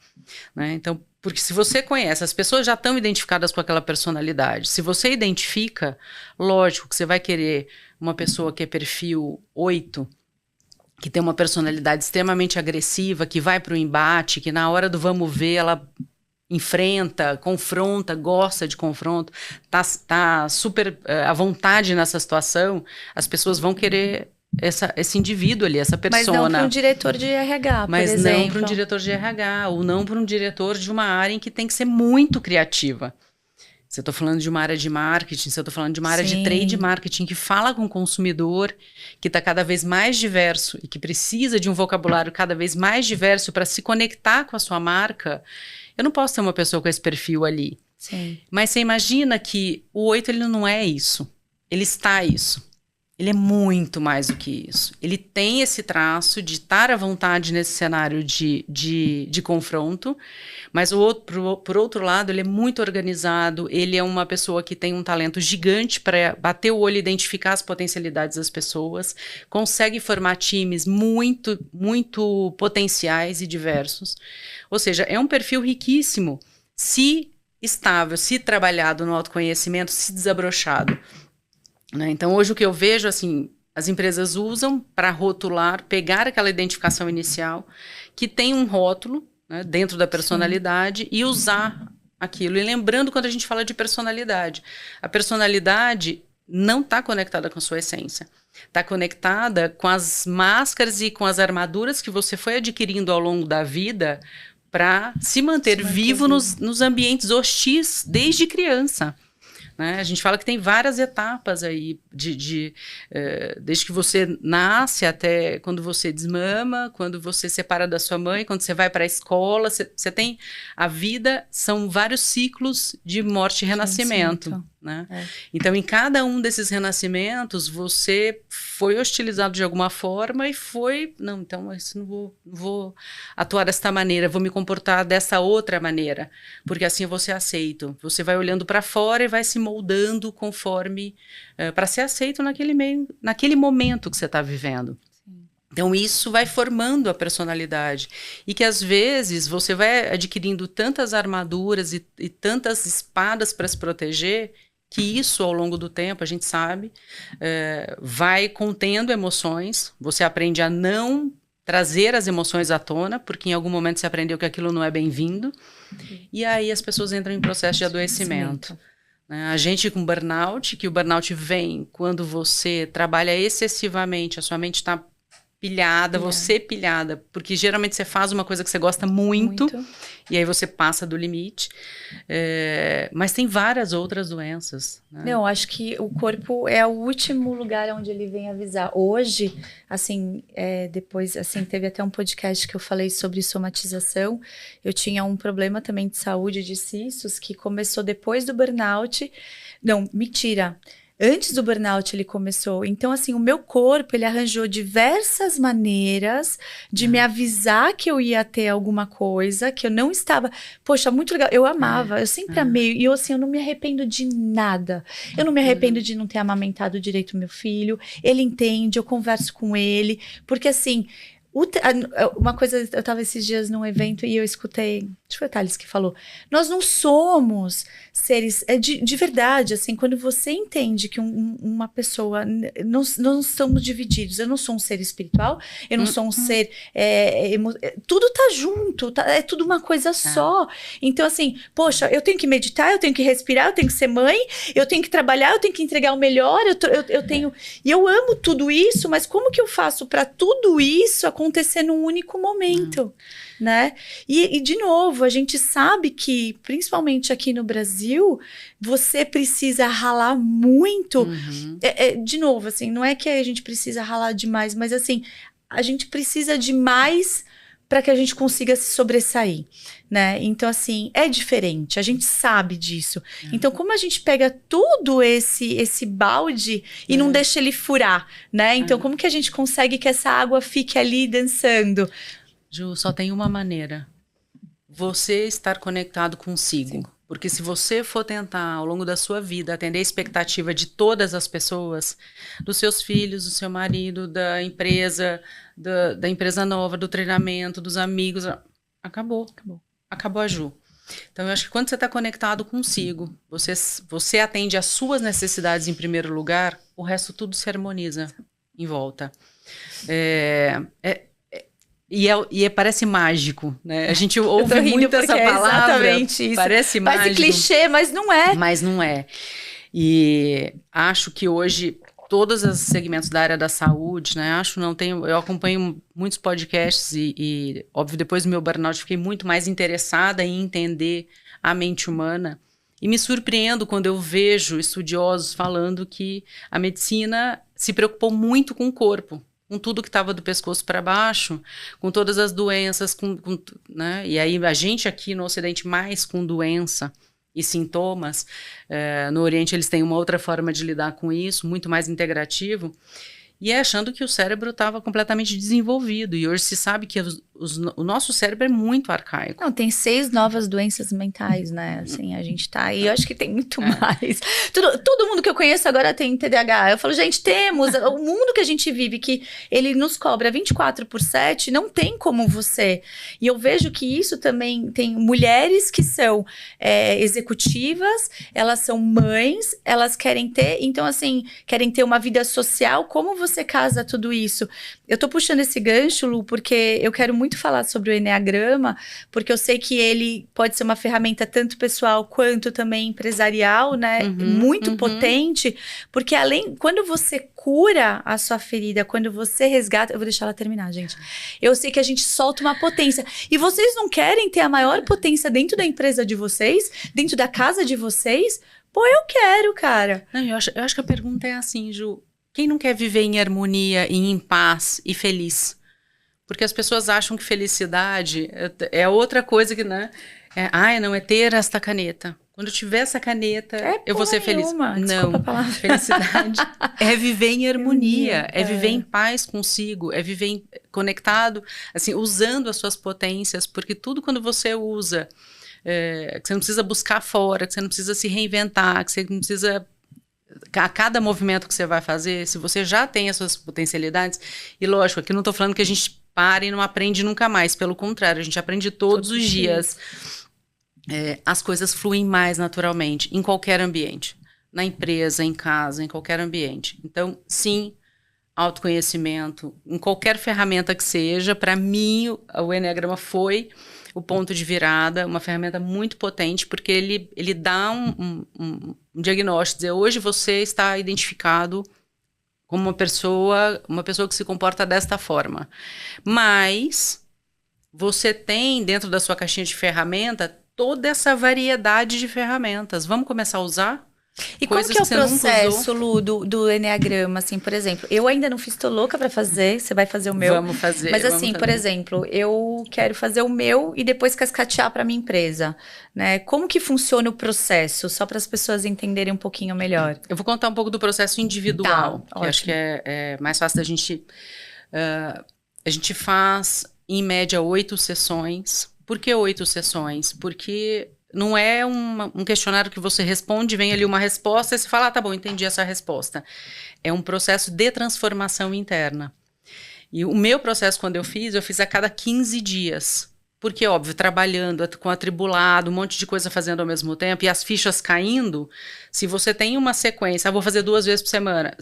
né? Então, porque se você conhece, as pessoas já estão identificadas com aquela personalidade. Se você identifica, lógico que você vai querer uma pessoa que é perfil 8, que tem uma personalidade extremamente agressiva, que vai para o embate, que na hora do vamos ver ela enfrenta, confronta, gosta de confronto, tá super à vontade nessa situação, as pessoas vão querer esse indivíduo ali, essa persona. Mas não para um diretor de RH, por exemplo. Mas não para um diretor de RH, ou não para um diretor de uma área em que tem que ser muito criativa. Se eu estou falando de uma área de marketing, se eu estou falando de uma área de trade marketing que fala com o consumidor, que está cada vez mais diverso e que precisa de um vocabulário cada vez mais diverso para se conectar com a sua marca, eu não posso ter uma pessoa com esse perfil ali. Sim. Mas você imagina que o 8 ele não é isso. Ele está isso. Ele é muito mais do que isso. Ele tem esse traço de estar à vontade nesse cenário de confronto, mas por outro lado, ele é muito organizado, ele é uma pessoa que tem um talento gigante para bater o olho e identificar as potencialidades das pessoas, consegue formar times muito, muito potenciais e diversos. Ou seja, é um perfil riquíssimo, se estável, se trabalhado no autoconhecimento, se desabrochado. Né? Então, hoje o que eu vejo, assim, as empresas usam para rotular, pegar aquela identificação inicial, que tem um rótulo, né, dentro da personalidade, sim, e usar aquilo. E lembrando, quando a gente fala de personalidade, a personalidade não está conectada com a sua essência. Está conectada com as máscaras e com as armaduras que você foi adquirindo ao longo da vida para se manter vivo nos ambientes hostis desde criança. Né? A gente fala que tem várias etapas aí, desde que você nasce até quando você desmama, quando você separa da sua mãe, quando você vai para a escola, você tem a vida, são vários ciclos de morte e renascimento. Né? Então, em cada um desses renascimentos, você foi hostilizado de alguma forma e foi, não, então isso não vou atuar desta maneira, vou me comportar dessa outra maneira, porque assim eu vou ser aceito. Você vai olhando para fora e vai se moldando conforme, para ser aceito naquele momento que você está vivendo. Então, isso vai formando a personalidade. E que, às vezes, você vai adquirindo tantas armaduras e tantas espadas para se proteger que isso, ao longo do tempo, a gente sabe, vai contendo emoções, você aprende a não trazer as emoções à tona, porque em algum momento você aprendeu que aquilo não é bem-vindo, e aí as pessoas entram em processo de adoecimento. A gente com burnout, que o burnout vem quando você trabalha excessivamente, a sua mente está pilhada, você pilhada, porque geralmente você faz uma coisa que você gosta muito. E aí você passa do limite. Mas tem várias outras doenças. Né? Não, acho que o corpo é o último lugar onde ele vem avisar. Hoje, assim, depois, assim, teve até um podcast que eu falei sobre somatização. Eu tinha um problema também de saúde de cistos que começou depois do burnout. Não, mentira. Antes do burnout ele começou. Então, assim, o meu corpo, ele arranjou diversas maneiras de me avisar que eu ia ter alguma coisa, que eu não estava... Poxa, muito legal. Eu amava, eu sempre amei. E eu, assim, eu não me arrependo de nada. Eu não me arrependo de não ter amamentado direito meu filho. Ele entende, eu converso com ele. Porque, assim... Uma coisa, eu estava esses dias num evento e eu escutei, acho que foi o Thales que falou, nós não somos seres, de verdade, assim, quando você entende que uma pessoa, não estamos divididos, eu não sou um ser espiritual, eu não sou um ser, tudo tá junto, é tudo uma coisa só. Então, assim, poxa, eu tenho que meditar, eu tenho que respirar, eu tenho que ser mãe, eu tenho que trabalhar, eu tenho que entregar o melhor, eu tenho, e eu amo tudo isso, mas como que eu faço para tudo isso acontecer num único momento, né? E, de novo, a gente sabe que, principalmente aqui no Brasil, você precisa ralar muito. De novo, assim, não é que a gente precisa ralar demais, mas, assim, a gente precisa de mais para que a gente consiga se sobressair, né? Então, assim, é diferente, a gente sabe disso. Então, como a gente pega tudo esse balde e não deixa ele furar, né? Então, como que a gente consegue que essa água fique ali dançando? Ju, só tem uma maneira. Você estar conectado consigo. Sim. Porque se você for tentar, ao longo da sua vida, atender a expectativa de todas as pessoas, dos seus filhos, do seu marido, da empresa, da empresa nova, do treinamento, dos amigos, acabou a Ju. Então, eu acho que quando você está conectado consigo, você atende às suas necessidades em primeiro lugar, o resto tudo se harmoniza em volta. Parece mágico, né? A gente ouve muito essa palavra. Exatamente isso. Parece mágico. Parece clichê, mas não é. Mas não é. E acho que hoje todos os segmentos da área da saúde, né? Eu acompanho muitos podcasts e óbvio, depois do meu burnout, fiquei muito mais interessada em entender a mente humana. E me surpreendo quando eu vejo estudiosos falando que a medicina se preocupou muito com o corpo, com tudo que estava do pescoço para baixo, com todas as doenças, né? E aí a gente aqui no Ocidente mais com doença e sintomas, no Oriente eles têm uma outra forma de lidar com isso, muito mais integrativo, e achando que o cérebro estava completamente desenvolvido, e hoje se sabe que o nosso cérebro é muito arcaico. Não, tem 6 novas doenças mentais, né? Assim, a gente tá aí, eu acho que tem muito mais. Todo mundo que eu conheço agora tem TDAH. Eu falo, gente, temos. O mundo que a gente vive, que ele nos cobra 24/7, não tem como você. E eu vejo que isso também tem mulheres que são executivas, elas são mães, elas querem ter, então assim, querem ter uma vida social. Como você casa tudo isso? Eu tô puxando esse gancho, Lu, porque eu quero muito falar sobre o Eneagrama, porque eu sei que ele pode ser uma ferramenta tanto pessoal quanto também empresarial, né? Muito potente, porque quando você cura a sua ferida, quando você resgata... Eu vou deixar ela terminar, gente. Eu sei que a gente solta uma potência. E vocês não querem ter a maior potência dentro da empresa de vocês? Dentro da casa de vocês? Pô, eu quero, cara. Não, eu acho que a pergunta é assim, Ju. Quem não quer viver em harmonia, em paz e feliz? Porque as pessoas acham que felicidade é outra coisa que, né? Não é ter esta caneta. Quando eu tiver essa caneta, eu vou ser feliz. Desculpa a palavra. Felicidade é viver em harmonia, é viver em paz consigo, é viver conectado, assim, usando as suas potências, porque tudo quando você usa, que você não precisa buscar fora, que você não precisa se reinventar, que você não precisa... A cada movimento que você vai fazer, se você já tem as suas potencialidades, e lógico, aqui não estou falando que a gente para e não aprende nunca mais, pelo contrário, a gente aprende todos os dias. As coisas fluem mais naturalmente, em qualquer ambiente. na empresa, em casa, em qualquer ambiente. Então, sim, autoconhecimento, em qualquer ferramenta que seja, para mim, o Enneagrama foi o ponto de virada, uma ferramenta muito potente, porque ele dá um diagnóstico, dizer, hoje você está identificado como uma pessoa que se comporta desta forma. Mas você tem dentro da sua caixinha de ferramenta toda essa variedade de ferramentas. Vamos começar a usar? E como que é o processo, Lu, do Enneagrama, assim, por exemplo? Eu ainda não fiz, tô louca pra fazer, você vai fazer o meu. Vamos fazer. Mas assim, por exemplo, eu quero fazer o meu e depois cascatear pra minha empresa, né? Como que funciona o processo? Só para as pessoas entenderem um pouquinho melhor. Eu vou contar um pouco do processo individual, Tá, que acho que é mais fácil da gente... a gente faz, em média, 8 sessões. Por que 8 sessões? Porque... não é um questionário que você responde, vem ali uma resposta e você fala, tá bom, entendi essa resposta. É um processo de transformação interna. E o meu processo, quando eu fiz a cada 15 dias. Porque, óbvio, trabalhando com atribulado, um monte de coisa fazendo ao mesmo tempo, e as fichas caindo, se você tem uma sequência, vou fazer 2 vezes por semana,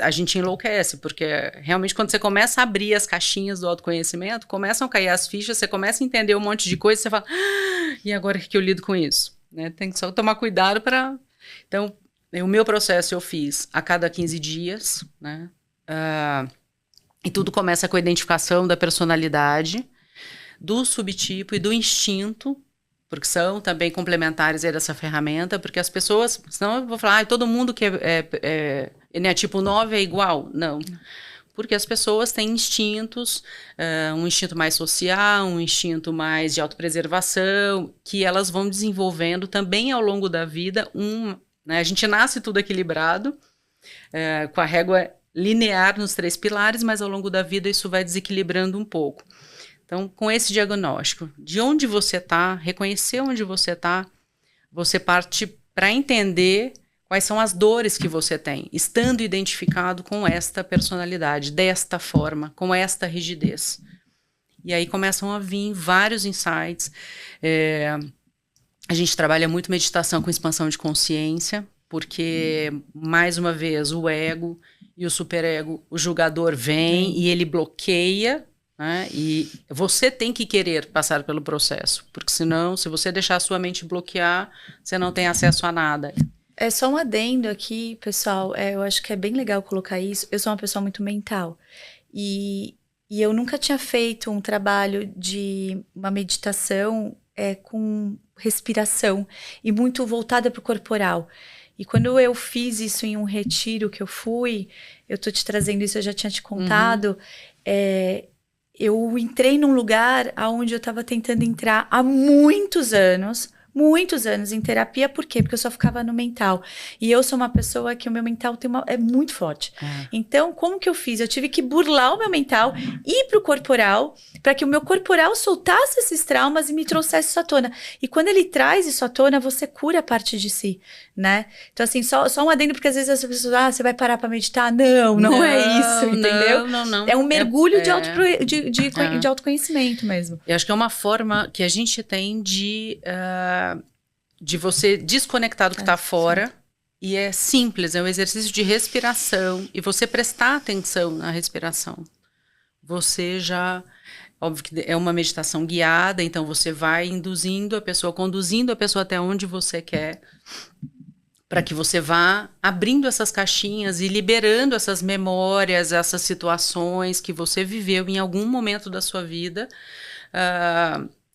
a gente enlouquece, porque realmente quando você começa a abrir as caixinhas do autoconhecimento, começam a cair as fichas, você começa a entender um monte de coisa, você fala, e agora que eu lido com isso? Né? Tem que só tomar cuidado para... Então, o meu processo eu fiz a cada 15 dias, né? E tudo começa com a identificação da personalidade, do subtipo e do instinto, porque são também complementares aí dessa ferramenta, porque as pessoas, senão eu vou falar, todo mundo que é tipo 9 é igual. Não. Porque as pessoas têm instintos, um instinto mais social, um instinto mais de autopreservação, que elas vão desenvolvendo também ao longo da vida. Né, a gente nasce tudo equilibrado, com a régua linear nos 3 pilares, mas ao longo da vida isso vai desequilibrando um pouco. Então, com esse diagnóstico, de onde você está, reconhecer onde você está, você parte para entender quais são as dores que você tem, estando identificado com esta personalidade, desta forma, com esta rigidez. E aí começam a vir vários insights. A gente trabalha muito meditação com expansão de consciência, porque, mais uma vez, o ego e o superego, o julgador vem e ele bloqueia, né? E você tem que querer passar pelo processo, porque senão, se você deixar a sua mente bloquear, você não tem acesso a nada. É só um adendo aqui, pessoal, eu acho que é bem legal colocar isso. Eu sou uma pessoa muito mental e eu nunca tinha feito um trabalho de uma meditação com respiração e muito voltada para o corporal. E quando eu fiz isso em um retiro que eu fui, eu tô te trazendo isso, eu já tinha te contado, eu entrei num lugar onde eu estava tentando entrar há muitos anos em terapia. Por quê? Porque eu só ficava no mental. E eu sou uma pessoa que o meu mental é muito forte. Então, como que eu fiz? Eu tive que burlar o meu mental, ir pro corporal, para que o meu corporal soltasse esses traumas e me trouxesse isso à tona. E quando ele traz isso à tona, você cura a parte de si, né? Então, assim, só um adendo, porque às vezes as pessoas, você vai parar para meditar? Não é isso, entendeu? Não. É um mergulho de autoconhecimento mesmo. Eu acho que é uma forma que a gente tem de você desconectar do que está fora. Sim. E é simples, é um exercício de respiração. E você prestar atenção na respiração. Você já... Óbvio que é uma meditação guiada, então você vai induzindo a pessoa, conduzindo a pessoa até onde você quer, para que você vá abrindo essas caixinhas e liberando essas memórias, essas situações que você viveu em algum momento da sua vida.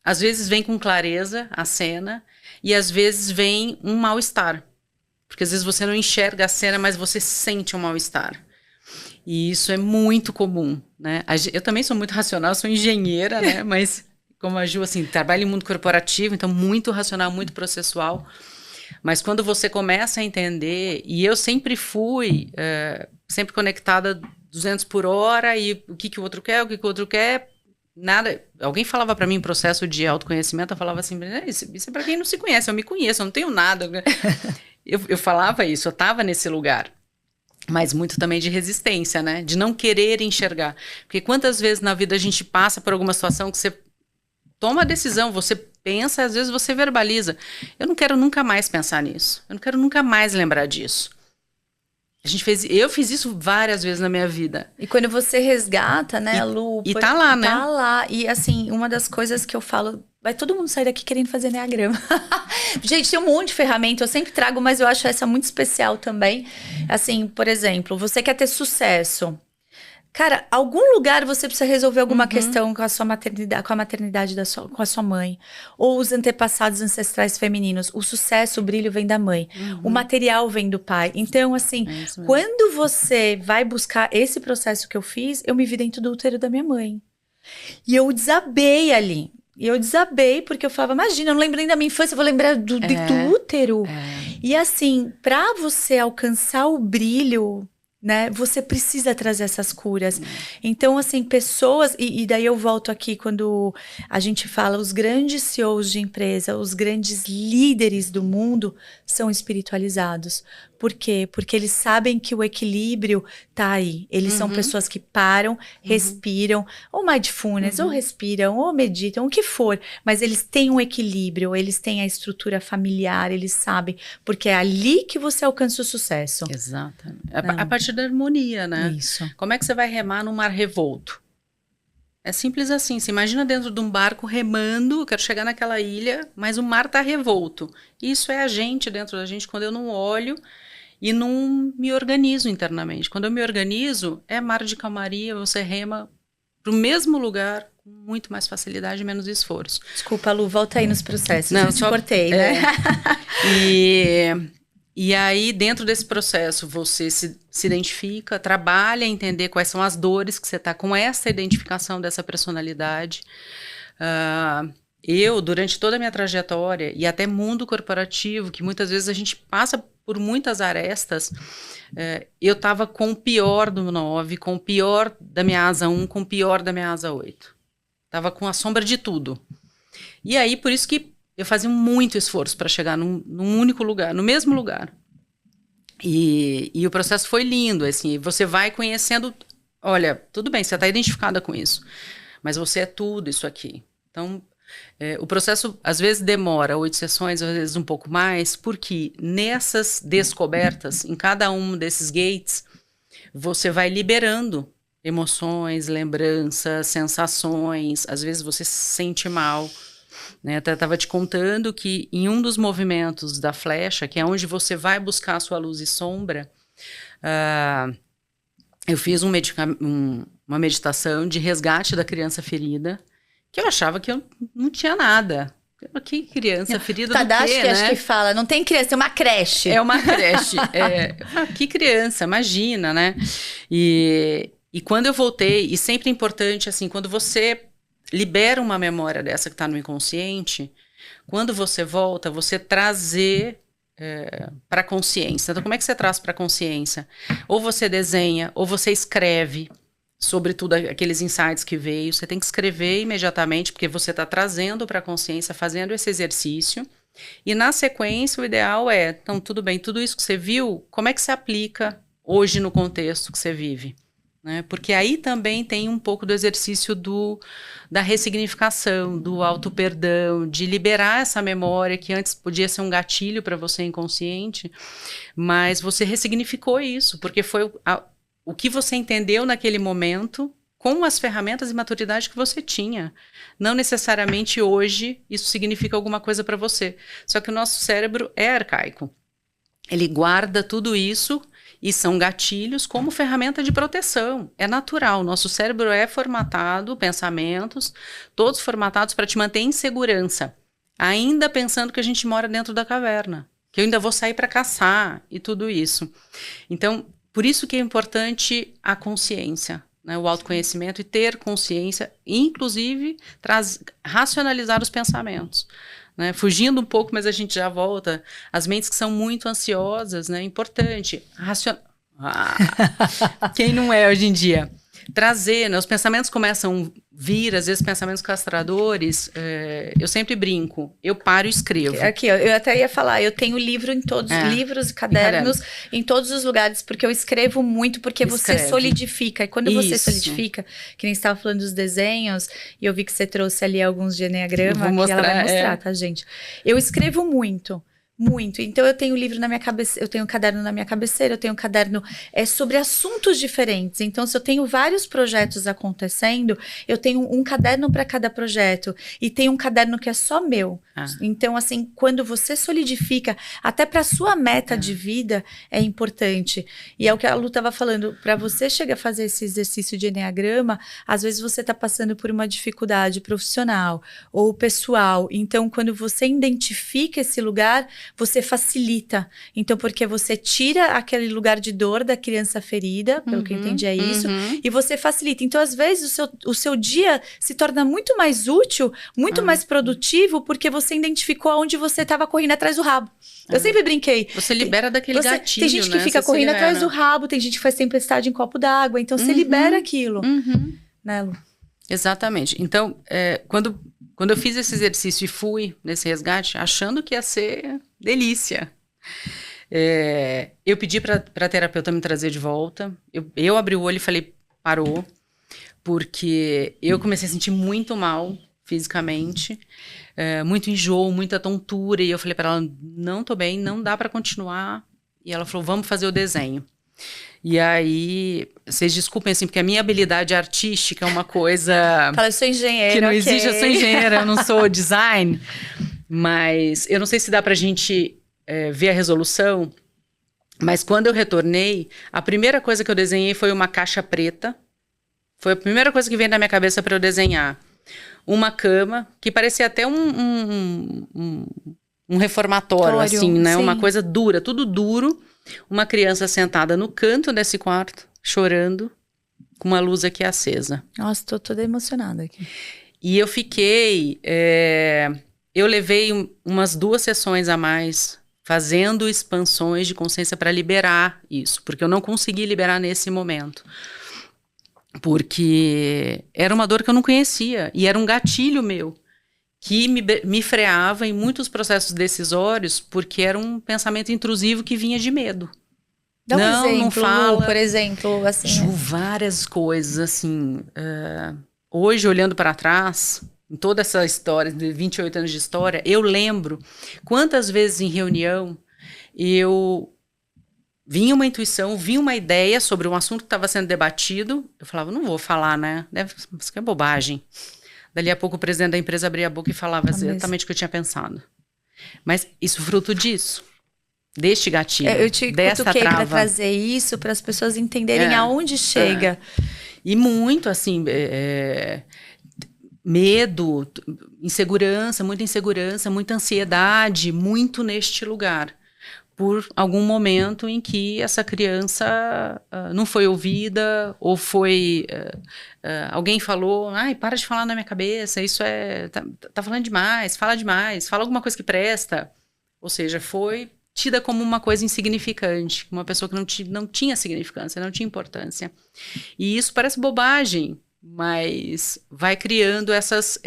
Às vezes vem com clareza a cena e às vezes vem um mal-estar. Porque às vezes você não enxerga a cena, mas você sente um mal-estar. E isso é muito comum, né? Eu também sou muito racional, sou engenheira, né? Mas como a Ju, assim, trabalho em mundo corporativo, então muito racional, muito processual. Mas quando você começa a entender, e eu sempre fui sempre conectada 200 por hora, e o que o outro quer, o que o outro quer, nada. Alguém falava para mim em processo de autoconhecimento, eu falava assim, isso é para quem não se conhece, eu me conheço, eu não tenho nada. Eu falava isso, eu estava nesse lugar. Mas muito também de resistência, né? De não querer enxergar. Porque quantas vezes na vida a gente passa por alguma situação que você toma a decisão, você pensa, às vezes você verbaliza. Eu não quero nunca mais pensar nisso. Eu não quero nunca mais lembrar disso. Eu fiz isso várias vezes na minha vida. E quando você resgata, né, Lu? E tá lá, né? Tá lá. E assim, uma das coisas que eu falo, vai todo mundo sair daqui querendo fazer Enneagrama. Gente, tem um monte de ferramenta, eu sempre trago, mas eu acho essa muito especial também. Assim, por exemplo, você quer ter sucesso. Cara, algum lugar você precisa resolver alguma questão com a sua maternidade, com a maternidade com a sua mãe. Ou os antepassados ancestrais femininos. O sucesso, o brilho vem da mãe. O material vem do pai. Então, assim, quando você vai buscar esse processo que eu fiz, eu me vi dentro do útero da minha mãe. E eu desabei ali. E eu desabei porque eu falava, imagina, eu não lembro nem da minha infância, eu vou lembrar do útero. E assim, pra você alcançar o brilho, né, você precisa trazer essas curas. Então, assim, pessoas... E daí eu volto aqui quando a gente fala, os grandes CEOs de empresa, os grandes líderes do mundo são espiritualizados. Por quê? Porque eles sabem que o equilíbrio tá aí. Eles são pessoas que param, respiram, ou mindfulness, ou respiram, ou meditam, o que for. Mas eles têm um equilíbrio, eles têm a estrutura familiar, eles sabem. Porque é ali que você alcança o sucesso. Exatamente. A partir da harmonia, né? Isso. Como é que você vai remar num mar revolto? É simples assim. Você imagina dentro de um barco remando, eu quero chegar naquela ilha, mas o mar tá revolto. Isso é a gente dentro da gente, quando eu não olho e não me organizo internamente. Quando eu me organizo, é mar de calmaria, você rema para o mesmo lugar com muito mais facilidade e menos esforço. Desculpa, Lu, volta aí nos processos. Não, eu te cortei, né? E aí, dentro desse processo, você se identifica, trabalha a entender quais são as dores que você está com essa identificação dessa personalidade. Eu, durante toda a minha trajetória, e até mundo corporativo, que muitas vezes a gente passa por muitas arestas, eu estava com o pior do 9, com o pior da minha asa 1, com o pior da minha asa 8. Estava com a sombra de tudo. E aí, por isso que eu fazia muito esforço para chegar num único lugar, no mesmo lugar. E o processo foi lindo, assim, você vai conhecendo, olha, tudo bem, você está identificada com isso, mas você é tudo isso aqui. Então, o processo às vezes demora 8 sessões, às vezes um pouco mais, porque nessas descobertas, em cada um desses gates, você vai liberando emoções, lembranças, sensações, às vezes você se sente mal, né? Até estava te contando que em um dos movimentos da flecha, que é onde você vai buscar a sua luz e sombra, eu fiz uma meditação de resgate da criança ferida, que eu achava que eu não tinha nada. Que criança ferida do quê, né? Tadashi, acho que fala, não tem criança, é uma creche. É uma creche. Que criança, imagina, né? E quando eu voltei, e sempre é importante, assim, quando você libera uma memória dessa que está no inconsciente, quando você volta, você trazer para a consciência. Então, como é que você traz para a consciência? Ou você desenha, ou você escreve sobre tudo aqueles insights que veio. Você tem que escrever imediatamente, porque você está trazendo para a consciência, fazendo esse exercício. E na sequência, o ideal então, tudo bem, tudo isso que você viu, como é que se aplica hoje no contexto que você vive? Né? Porque aí também tem um pouco do exercício da ressignificação, do auto-perdão, de liberar essa memória que antes podia ser um gatilho para você inconsciente, mas você ressignificou isso, porque foi o que você entendeu naquele momento com as ferramentas e maturidade que você tinha. Não necessariamente hoje isso significa alguma coisa para você. Só que o nosso cérebro é arcaico. Ele guarda tudo isso e são gatilhos como ferramenta de proteção. É natural, nosso cérebro é formatado, pensamentos, todos formatados para te manter em segurança, ainda pensando que a gente mora dentro da caverna, que eu ainda vou sair para caçar e tudo isso. Então, por isso que é importante a consciência, né, o autoconhecimento e ter consciência, inclusive racionalizar os pensamentos. Né, fugindo um pouco, mas a gente já volta. As mentes que são muito ansiosas, né, é importante. Quem não é hoje em dia? trazer, né? Os pensamentos começam a vir, às vezes pensamentos castradores, eu sempre brinco, eu paro e escrevo. Aqui, ó, eu até ia falar, eu tenho livro em todos, livros e cadernos em todos os lugares, porque eu escrevo muito, porque você solidifica, e quando você solidifica, que nem você estava falando dos desenhos, e eu vi que você trouxe ali alguns de Enneagrama, que ela vai mostrar, tá, gente? Eu escrevo muito. Muito. Então, eu tenho livro na minha cabeça, eu tenho um caderno na minha cabeceira, eu tenho um caderno sobre assuntos diferentes. Então, se eu tenho vários projetos acontecendo, eu tenho um caderno para cada projeto e tenho um caderno que é só meu. Então, assim, quando você solidifica, até para sua meta de vida é importante. E é o que a Lu estava falando, para você chegar a fazer esse exercício de Enneagrama, às vezes você está passando por uma dificuldade profissional ou pessoal. Então, quando você identifica esse lugar, você facilita. Então, porque você tira aquele lugar de dor da criança ferida, pelo que eu entendi é isso, e você facilita. Então, às vezes, o seu dia se torna muito mais útil, muito mais produtivo, porque você identificou aonde você estava correndo atrás do rabo. Eu sempre brinquei. Você libera daquele gatilho, tem gente que fica correndo atrás do rabo, tem gente que faz tempestade em copo d'água, então você libera aquilo. Né, Lu? Exatamente. Então, quando eu fiz esse exercício e fui nesse resgate, achando que ia ser delícia, eu pedi para a terapeuta me trazer de volta. Eu abri o olho e falei, parou, porque eu comecei a sentir muito mal fisicamente, muito enjoo, muita tontura, e eu falei para ela, não tô bem, não dá para continuar. E ela falou, vamos fazer o desenho. E aí, vocês desculpem, assim, porque a minha habilidade artística é uma coisa... Fala, eu sou engenheira, que não existe, eu sou engenheira, eu não sou design. Mas eu não sei se dá pra gente ver a resolução, mas quando eu retornei, a primeira coisa que eu desenhei foi uma caixa preta. Foi a primeira coisa que veio na minha cabeça para eu desenhar. Uma cama, que parecia até um reformatório, assim, né? Sim. Uma coisa dura, tudo duro. Uma criança sentada no canto desse quarto, chorando, com uma luz aqui acesa. Nossa, tô toda emocionada aqui. E eu fiquei... eu levei umas 2 sessões a mais, fazendo expansões de consciência para liberar isso, porque eu não consegui liberar nesse momento. Porque era uma dor que eu não conhecia, e era um gatilho meu, que me freava em muitos processos decisórios, porque era um pensamento intrusivo que vinha de medo. Dá um exemplo, não fala. Por exemplo, assim... Várias coisas, assim. Hoje, olhando para trás, em toda essa história, de 28 anos de história, eu lembro quantas vezes em reunião eu... vinha uma intuição, vinha uma ideia sobre um assunto que estava sendo debatido. Eu falava, não vou falar, né? Isso que é bobagem. Dali a pouco o presidente da empresa abria a boca e falava exatamente o que eu tinha pensado. Mas isso fruto disso, deste gatilho, eu te cutuquei para trazer isso, para as pessoas entenderem aonde chega. E muito, assim, medo, muita insegurança, muita ansiedade, muito neste lugar. Por algum momento em que essa criança não foi ouvida, ou foi... alguém falou, para de falar na minha cabeça, isso tá falando demais, fala alguma coisa que presta. Ou seja, foi tida como uma coisa insignificante, uma pessoa que não tinha significância, não tinha importância. E isso parece bobagem, mas vai criando essas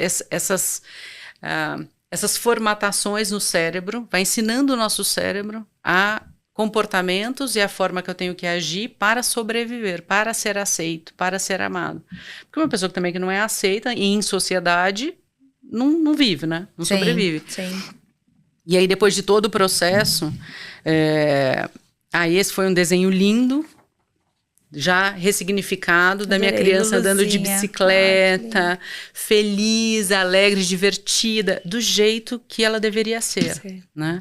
formatações no cérebro, vai ensinando o nosso cérebro a comportamentos e a forma que eu tenho que agir para sobreviver, para ser aceito, para ser amado. Porque uma pessoa também que não é aceita e em sociedade não vive, né? Não sobrevive. Sim. E aí, depois de todo o processo, esse foi um desenho lindo, já ressignificado, da minha criança andando de bicicleta, feliz, alegre, divertida, do jeito que ela deveria ser, né?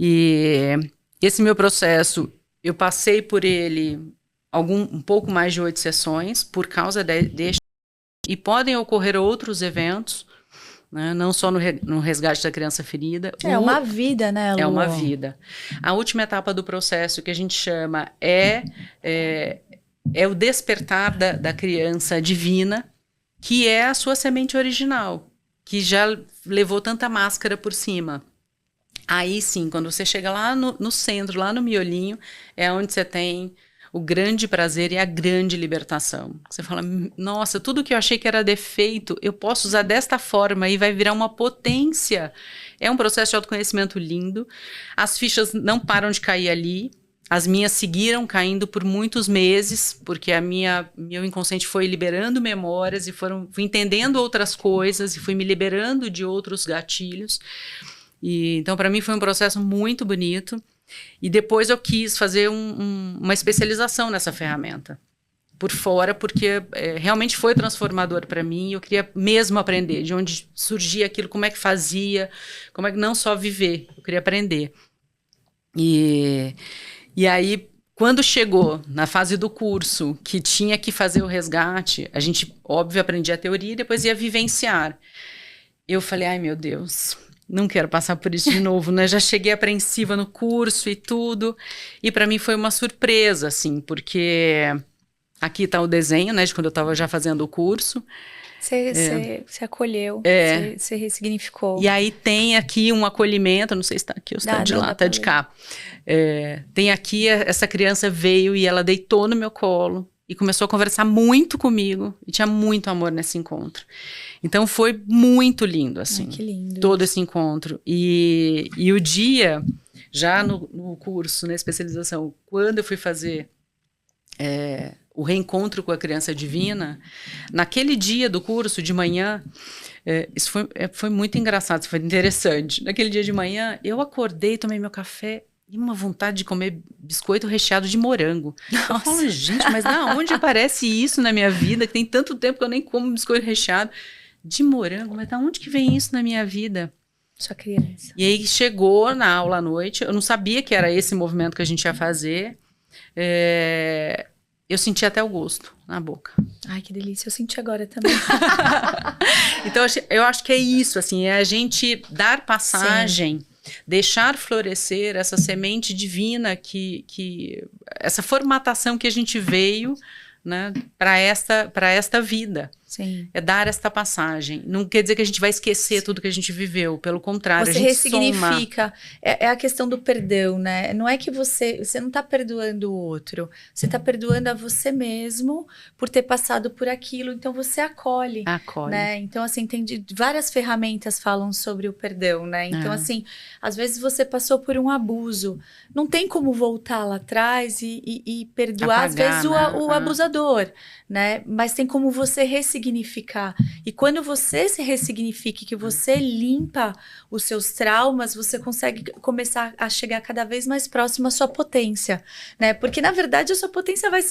E esse meu processo, eu passei por ele um pouco mais de 8 sessões, por causa deste, e podem ocorrer outros eventos, né? Não só no resgate da criança ferida. É uma vida, né, Lu? É uma vida. A última etapa do processo, que a gente chama é o despertar da criança divina, que é a sua semente original, que já levou tanta máscara por cima. Aí sim, quando você chega lá no centro, lá no miolinho, é onde você tem o grande prazer e a grande libertação. Você fala, nossa, tudo que eu achei que era defeito, eu posso usar desta forma e vai virar uma potência. É um processo de autoconhecimento lindo. As fichas não param de cair ali. As minhas seguiram caindo por muitos meses, porque meu inconsciente foi liberando memórias e fui entendendo outras coisas e fui me liberando de outros gatilhos. Então, para mim, foi um processo muito bonito. E depois eu quis fazer uma especialização nessa ferramenta por fora, porque realmente foi transformador para mim. Eu queria mesmo aprender de onde surgia aquilo, como é que fazia, como é que não só viver, eu queria aprender. E aí, quando chegou na fase do curso, que tinha que fazer o resgate, a gente, óbvio, aprendia a teoria e depois ia vivenciar. Eu falei, ai meu Deus, não quero passar por isso de novo, né? Já cheguei apreensiva no curso e tudo. E para mim foi uma surpresa, assim, porque aqui está o desenho, né? De quando eu estava já fazendo o curso. Você acolheu, você ressignificou. E aí tem aqui um acolhimento, não sei se está aqui ou se está de lá, está de cá. Tem aqui, essa criança veio e ela deitou no meu colo e começou a conversar muito comigo. E tinha muito amor nesse encontro. Então foi muito lindo, assim. Ai, que lindo. Todo esse encontro. E o dia, já no curso, na especialização, quando eu fui fazer o reencontro com a criança divina, naquele dia do curso, de manhã, isso foi muito engraçado, foi interessante. Naquele dia de manhã, eu acordei, tomei meu café e uma vontade de comer biscoito recheado de morango. Nossa. Eu falo, gente, mas da onde aparece isso na minha vida? Que tem tanto tempo que eu nem como biscoito recheado de morango, mas da onde que vem isso na minha vida? Sua criança. E aí chegou na aula à noite, eu não sabia que era esse movimento que a gente ia fazer. Eu senti até o gosto na boca. Ai, que delícia. Eu senti agora também. Então, eu acho que é isso, assim, é a gente dar passagem, deixar florescer essa semente divina, essa formatação que a gente veio, né, para esta vida. Sim. É dar esta passagem. Não quer dizer que a gente vai esquecer tudo que a gente viveu. Pelo contrário, você a gente ressignifica. É a questão do perdão, né? Não é que você não está perdoando o outro. Você está perdoando a você mesmo por ter passado por aquilo. Então, você acolhe. Né? Então, assim, tem várias ferramentas falam sobre o perdão, né? Então, assim, às vezes você passou por um abuso. Não tem como voltar lá atrás e perdoar, às vezes, o abusador, né? Mas tem como você ressignificar. E quando você se ressignifica, que você limpa os seus traumas, você consegue começar a chegar cada vez mais próximo à sua potência, né? Porque, na verdade, a sua potência a régua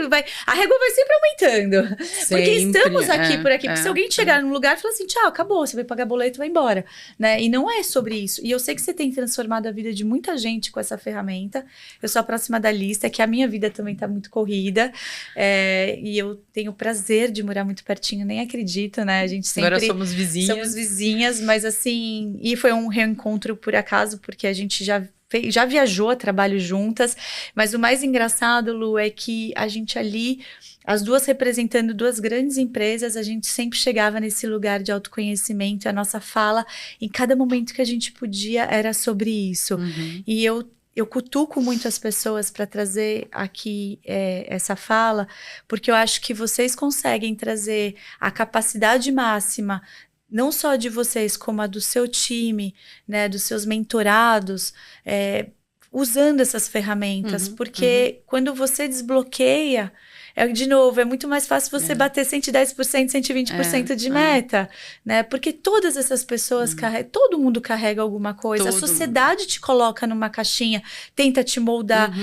vai sempre aumentando. Porque estamos aqui por aqui. Porque se alguém chegar num lugar e falar assim, tchau, acabou, você vai pagar boleto e vai embora, né? E não é sobre isso. E eu sei que você tem transformado a vida de muita gente com essa ferramenta. Eu sou a próxima da lista, que a minha vida também tá muito corrida. E eu tenho o prazer de morar muito pertinho, nem acredito, né? A gente sempre... Agora somos vizinhas. Somos vizinhas, mas assim... E foi um reencontro por acaso, porque a gente já viajou a trabalho juntas. Mas o mais engraçado, Lu, é que a gente ali, as duas representando duas grandes empresas, a gente sempre chegava nesse lugar de autoconhecimento. A nossa fala, em cada momento que a gente podia, era sobre isso. Uhum. E eu cutuco muito as pessoas para trazer aqui essa fala, porque eu acho que vocês conseguem trazer a capacidade máxima, não só de vocês, como a do seu time, né, dos seus mentorados, usando essas ferramentas, porque quando você desbloqueia, de novo, é muito mais fácil você bater 110%, 120% de meta, né? Porque todas essas pessoas todo mundo carrega alguma coisa. A sociedade te coloca numa caixinha, tenta te moldar.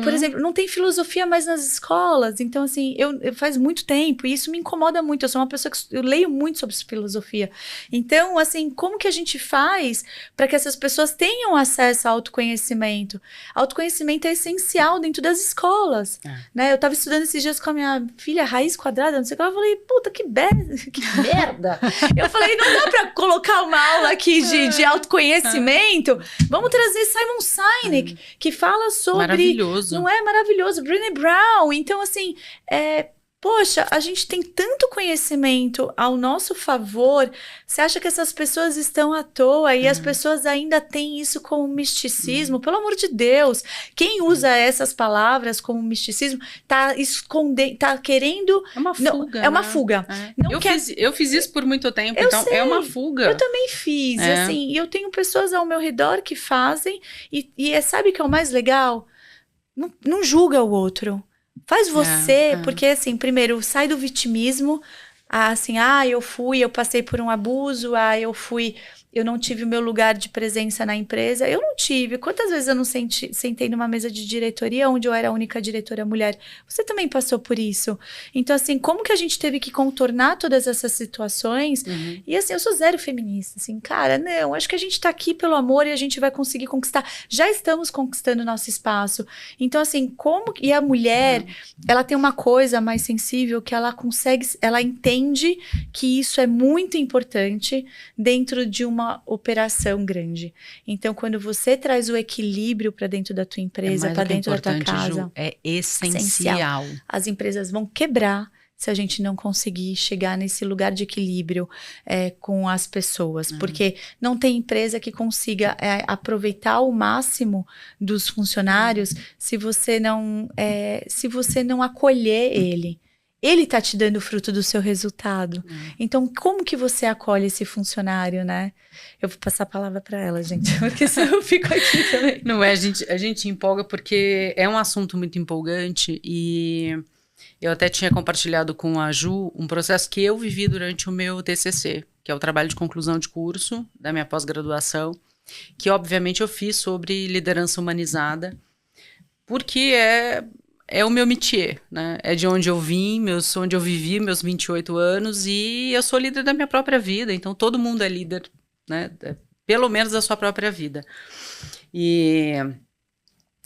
Por exemplo, não tem filosofia mais nas escolas. Então, assim, eu faz muito tempo e isso me incomoda muito. Eu sou uma pessoa que eu leio muito sobre filosofia. Então, assim, como que a gente faz para que essas pessoas tenham acesso ao autoconhecimento? Autoconhecimento é essencial dentro das escolas, né? Eu estava estudando esses dias com a minha filha, raiz quadrada, não sei o que, eu falei, puta, que merda. Eu falei, não dá pra colocar uma aula aqui de autoconhecimento. Vamos trazer Simon Sinek, que fala sobre... Maravilhoso. Não é maravilhoso? Brené Brown. Então, assim, Poxa, a gente tem tanto conhecimento ao nosso favor. Você acha que essas pessoas estão à toa e as pessoas ainda têm isso como misticismo? Pelo amor de Deus, quem usa essas palavras como misticismo tá escondendo, tá querendo... É uma fuga. Não, é uma fuga. Não Eu fiz isso por muito tempo, eu então sei, é uma fuga. Eu também fiz, assim, e eu tenho pessoas ao meu redor que fazem, e sabe o que é o mais legal? Não julga o outro. Faz você, porque assim, primeiro, sai do vitimismo, assim, eu passei por um abuso, eu não tive o meu lugar de presença na empresa. Eu não tive. Quantas vezes eu não sentei numa mesa de diretoria onde eu era a única diretora mulher? Você também passou por isso. Então, assim, como que a gente teve que contornar todas essas situações? E assim, eu sou zero feminista, assim, cara, não, acho que a gente tá aqui pelo amor e a gente vai conseguir conquistar. Já estamos conquistando nosso espaço. Então, assim, e a mulher, ela tem uma coisa mais sensível que ela entende que isso é muito importante dentro de uma operação grande. Então, quando você traz o equilíbrio para dentro da tua empresa, para dentro da tua casa, Ju, é essencial. As empresas vão quebrar se a gente não conseguir chegar nesse lugar de equilíbrio com as pessoas. Porque não tem empresa que consiga aproveitar o máximo dos funcionários se você não acolher ele. Ele tá te dando o fruto do seu resultado. Então, como que você acolhe esse funcionário, né? Eu vou passar a palavra para ela, gente, porque senão eu fico aqui também. Não é, a gente empolga porque é um assunto muito empolgante e eu até tinha compartilhado com a Ju um processo que eu vivi durante o meu TCC, que é o trabalho de conclusão de curso da minha pós-graduação, que obviamente eu fiz sobre liderança humanizada, porque é o meu métier, né? É de onde eu vim, onde eu vivi meus 28 anos e eu sou líder da minha própria vida, então todo mundo é líder, né? Pelo menos da sua própria vida. E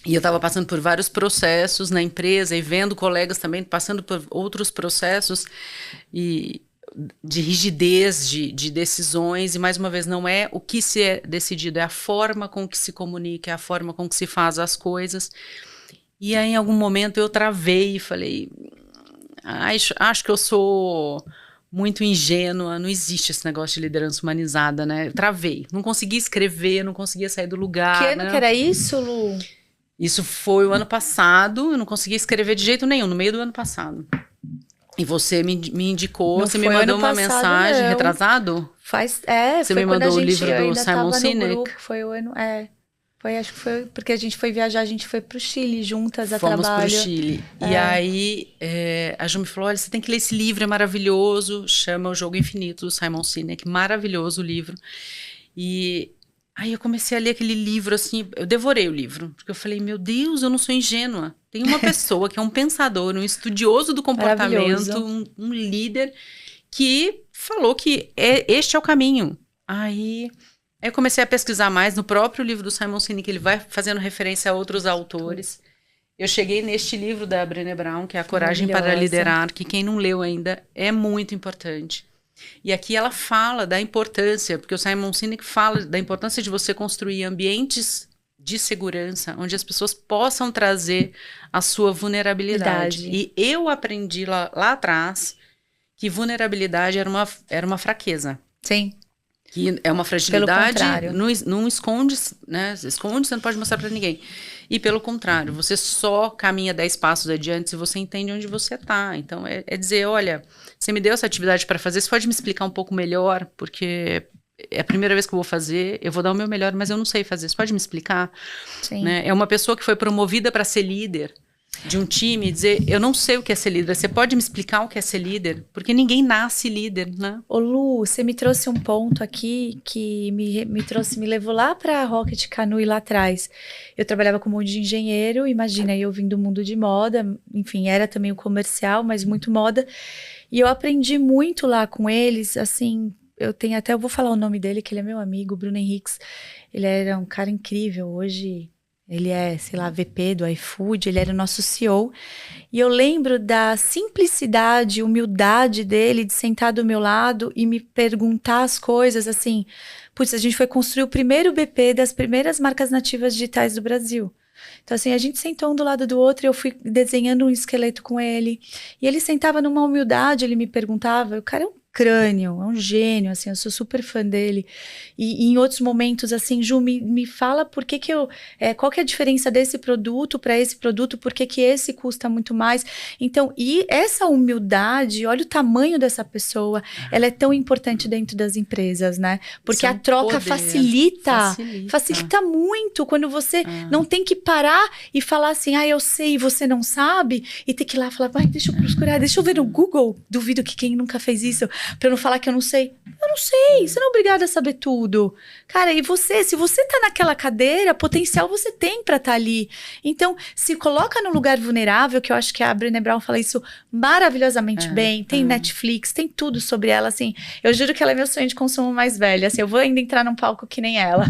eu estava passando por vários processos na empresa e vendo colegas também passando por outros processos de rigidez, de decisões, e mais uma vez, não é o que se é decidido, é a forma com que se comunica, é a forma com que se faz as coisas. E aí, em algum momento, eu travei e falei, acho que eu sou muito ingênua, não existe esse negócio de liderança humanizada, né? Eu travei, não conseguia escrever, não conseguia sair do lugar. Que ano que era isso, Lu? Isso foi o ano passado, eu não conseguia escrever de jeito nenhum, no meio do ano passado. E você me indicou, você me mandou uma mensagem, não. Retrasado? Você me mandou o livro do Simon Sinek. Foi o ano, acho que foi, porque a gente foi viajar, a gente foi pro Chile juntas a trabalho. Fomos pro Chile. E aí, a Ju me falou, olha, você tem que ler esse livro, é maravilhoso, chama O Jogo Infinito, do Simon Sinek, maravilhoso o livro. E aí eu comecei a ler aquele livro, assim, eu devorei o livro, porque eu falei, meu Deus, eu não sou ingênua. Tem uma pessoa que é um pensador, um estudioso do comportamento, um líder, que falou que este é o caminho. Aí eu comecei a pesquisar mais no próprio livro do Simon Sinek, ele vai fazendo referência a outros autores. Eu cheguei neste livro da Brené Brown, que é A Coragem para Liderar, que quem não leu ainda é muito importante. E aqui ela fala da importância, porque o Simon Sinek fala da importância de você construir ambientes de segurança, onde as pessoas possam trazer a sua vulnerabilidade. E eu aprendi lá atrás que vulnerabilidade era uma fraqueza. Sim. Que é uma fragilidade, não esconde, né? Esconde, você não pode mostrar para ninguém. E pelo contrário, você só caminha 10 passos adiante se você entende onde você está. Então, é dizer, olha, você me deu essa atividade para fazer, você pode me explicar um pouco melhor, porque é a primeira vez que eu vou fazer, eu vou dar o meu melhor, mas eu não sei fazer, você pode me explicar? Sim. Né? É uma pessoa que foi promovida para ser líder de um time, dizer, eu não sei o que é ser líder, você pode me explicar o que é ser líder? Porque ninguém nasce líder, né? Ô Lu, você me trouxe um ponto aqui que me levou lá para a Rocket Canoe lá atrás. Eu trabalhava como de engenheiro, imagina, eu vim do mundo de moda, enfim, era também o comercial, mas muito moda, e eu aprendi muito lá com eles, assim, eu vou falar o nome dele, que ele é meu amigo, Bruno Henriques, ele era um cara incrível, hoje ele é, sei lá, VP do iFood, ele era o nosso CEO. E eu lembro da simplicidade, humildade dele de sentar do meu lado e me perguntar as coisas, assim, putz, a gente foi construir o primeiro BP das primeiras marcas nativas digitais do Brasil. Então, assim, a gente sentou um do lado do outro e eu fui desenhando um esqueleto com ele. E ele sentava numa humildade, ele me perguntava, o cara é um crânio, é um gênio, assim, eu sou super fã dele. E em outros momentos, assim, Ju, me fala por que qual que é a diferença desse produto para esse produto, por que esse custa muito mais. Então, e essa humildade, olha o tamanho dessa pessoa, ela é tão importante dentro das empresas, né? Porque a troca facilita muito quando você não tem que parar e falar assim, eu sei e você não sabe, e ter que ir lá falar, deixa eu procurar, deixa eu ver no Google, duvido que quem nunca fez isso, pra eu não falar que eu não sei. Eu não sei, você não é obrigada a saber tudo. Cara, e você, se você tá naquela cadeira, potencial você tem pra estar ali. Então, se coloca no lugar vulnerável, que eu acho que a Brené Brown fala isso maravilhosamente bem, tem Netflix, tem tudo sobre ela, assim, eu juro que ela é meu sonho de consumo mais velho, assim, eu vou ainda entrar num palco que nem ela.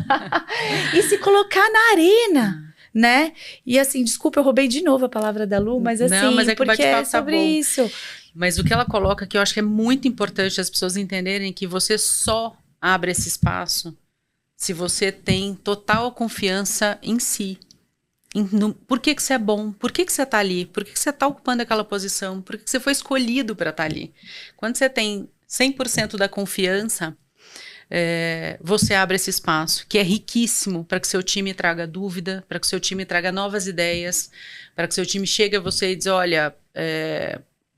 E se colocar na arena, né? E assim, desculpa, eu roubei de novo a palavra da Lu, mas assim, não, mas é que porque é sobre isso. Mas o que ela coloca que eu acho que é muito importante as pessoas entenderem que você só abre esse espaço se você tem total confiança em si. Por que você é bom? Por que você está ali? Por que você está ocupando aquela posição? Por que você foi escolhido para estar ali? Quando você tem 100% da confiança, você abre esse espaço, que é riquíssimo para que seu time traga dúvida, para que seu time traga novas ideias, para que seu time chegue a você e diz, olha,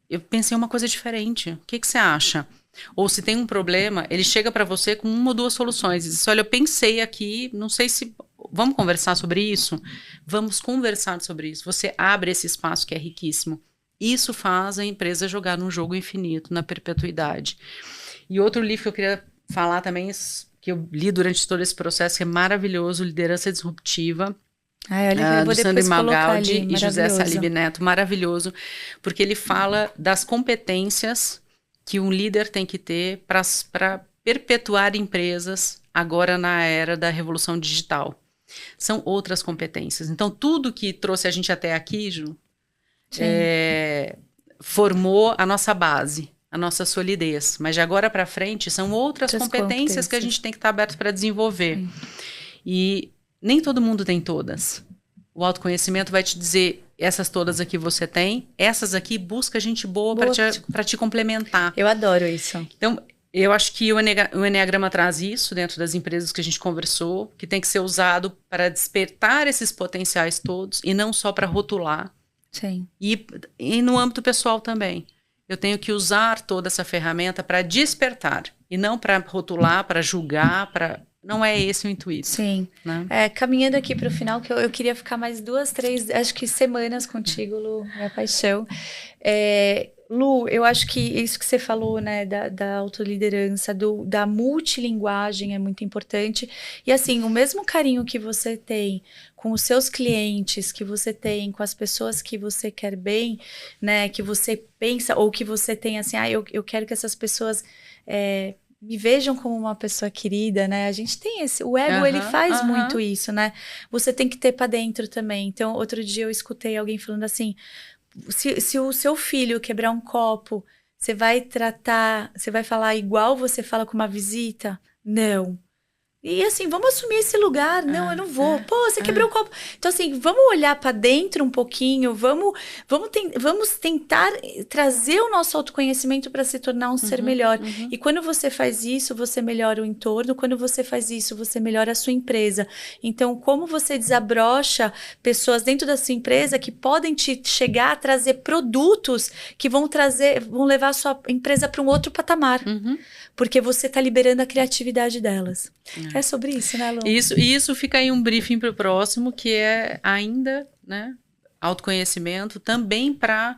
eu pensei uma coisa diferente, o que você acha? Ou se tem um problema, ele chega para você com uma ou duas soluções e diz, olha, eu pensei aqui, não sei se... Vamos conversar sobre isso? Vamos conversar sobre isso. Você abre esse espaço que é riquíssimo. Isso faz a empresa jogar num jogo infinito, na perpetuidade. E outro livro que eu queria falar também, que eu li durante todo esse processo, que é maravilhoso, Liderança Disruptiva, do Sandro Magaldi e José Salib Neto, maravilhoso, porque ele fala das competências que um líder tem que ter para perpetuar empresas agora na era da revolução digital. São outras competências. Então, tudo que trouxe a gente até aqui, Ju, formou a nossa base, a nossa solidez. Mas de agora para frente, são outras competências que a gente tem que estar aberto para desenvolver. Sim. E nem todo mundo tem todas. O autoconhecimento vai te dizer, essas todas aqui você tem, essas aqui busca gente boa para te complementar. Eu adoro isso. Então, eu acho que o Eneagrama traz isso dentro das empresas que a gente conversou, que tem que ser usado para despertar esses potenciais todos e não só para rotular. Sim. E no âmbito pessoal também. Eu tenho que usar toda essa ferramenta para despertar e não para rotular, para julgar, não é esse o intuito. Sim. Né? Caminhando aqui para o final, que eu queria ficar mais 2, 3, acho que semanas contigo, Lu, minha paixão. Lu, eu acho que isso que você falou, né, da autoliderança, da multilinguagem é muito importante. E assim, o mesmo carinho que você tem com os seus clientes, que você tem com as pessoas que você quer bem, né, que você pensa, ou que você tem assim, eu quero que essas pessoas... me vejam como uma pessoa querida, né? A gente tem o ego, ele faz muito isso, né? Você tem que ter para dentro também. Então, outro dia eu escutei alguém falando assim, se o seu filho quebrar um copo, você vai falar igual você fala com uma visita? Não. E assim, vamos assumir esse lugar. Não, eu não vou. Pô, você quebrou o copo. Então assim, vamos olhar para dentro um pouquinho, vamos tentar trazer o nosso autoconhecimento para se tornar um ser melhor. E quando você faz isso, você melhora o entorno. Quando você faz isso, você melhora a sua empresa. Então, como você desabrocha pessoas dentro da sua empresa que podem te chegar a trazer produtos que vão levar a sua empresa para um outro patamar. Porque você está liberando a criatividade delas. É sobre isso, né, Lu? Isso fica aí um briefing para o próximo, que é ainda, né, autoconhecimento, também para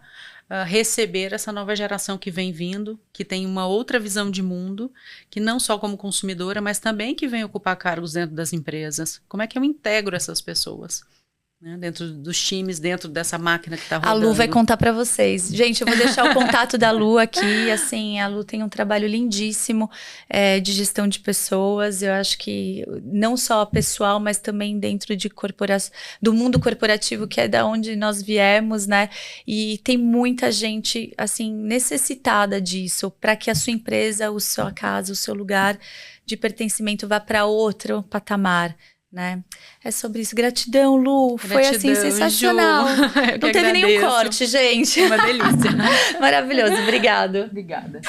receber essa nova geração que vem vindo, que tem uma outra visão de mundo, que não só como consumidora, mas também que vem ocupar cargos dentro das empresas. Como é que eu integro essas pessoas? Né, dentro dos times, dentro dessa máquina que está rodando. A Lu vai contar para vocês. Gente, eu vou deixar o contato da Lu aqui. Assim, a Lu tem um trabalho lindíssimo de gestão de pessoas. Eu acho que não só pessoal, mas também dentro do mundo corporativo, que é da onde nós viemos, né? E tem muita gente, assim, necessitada disso, para que a sua empresa, a sua casa, o seu lugar de pertencimento vá para outro patamar. né? É sobre isso. Gratidão, Lu. Foi assim, sensacional. Não teve nenhum corte, gente. Uma delícia. Maravilhoso. Obrigado. Obrigada.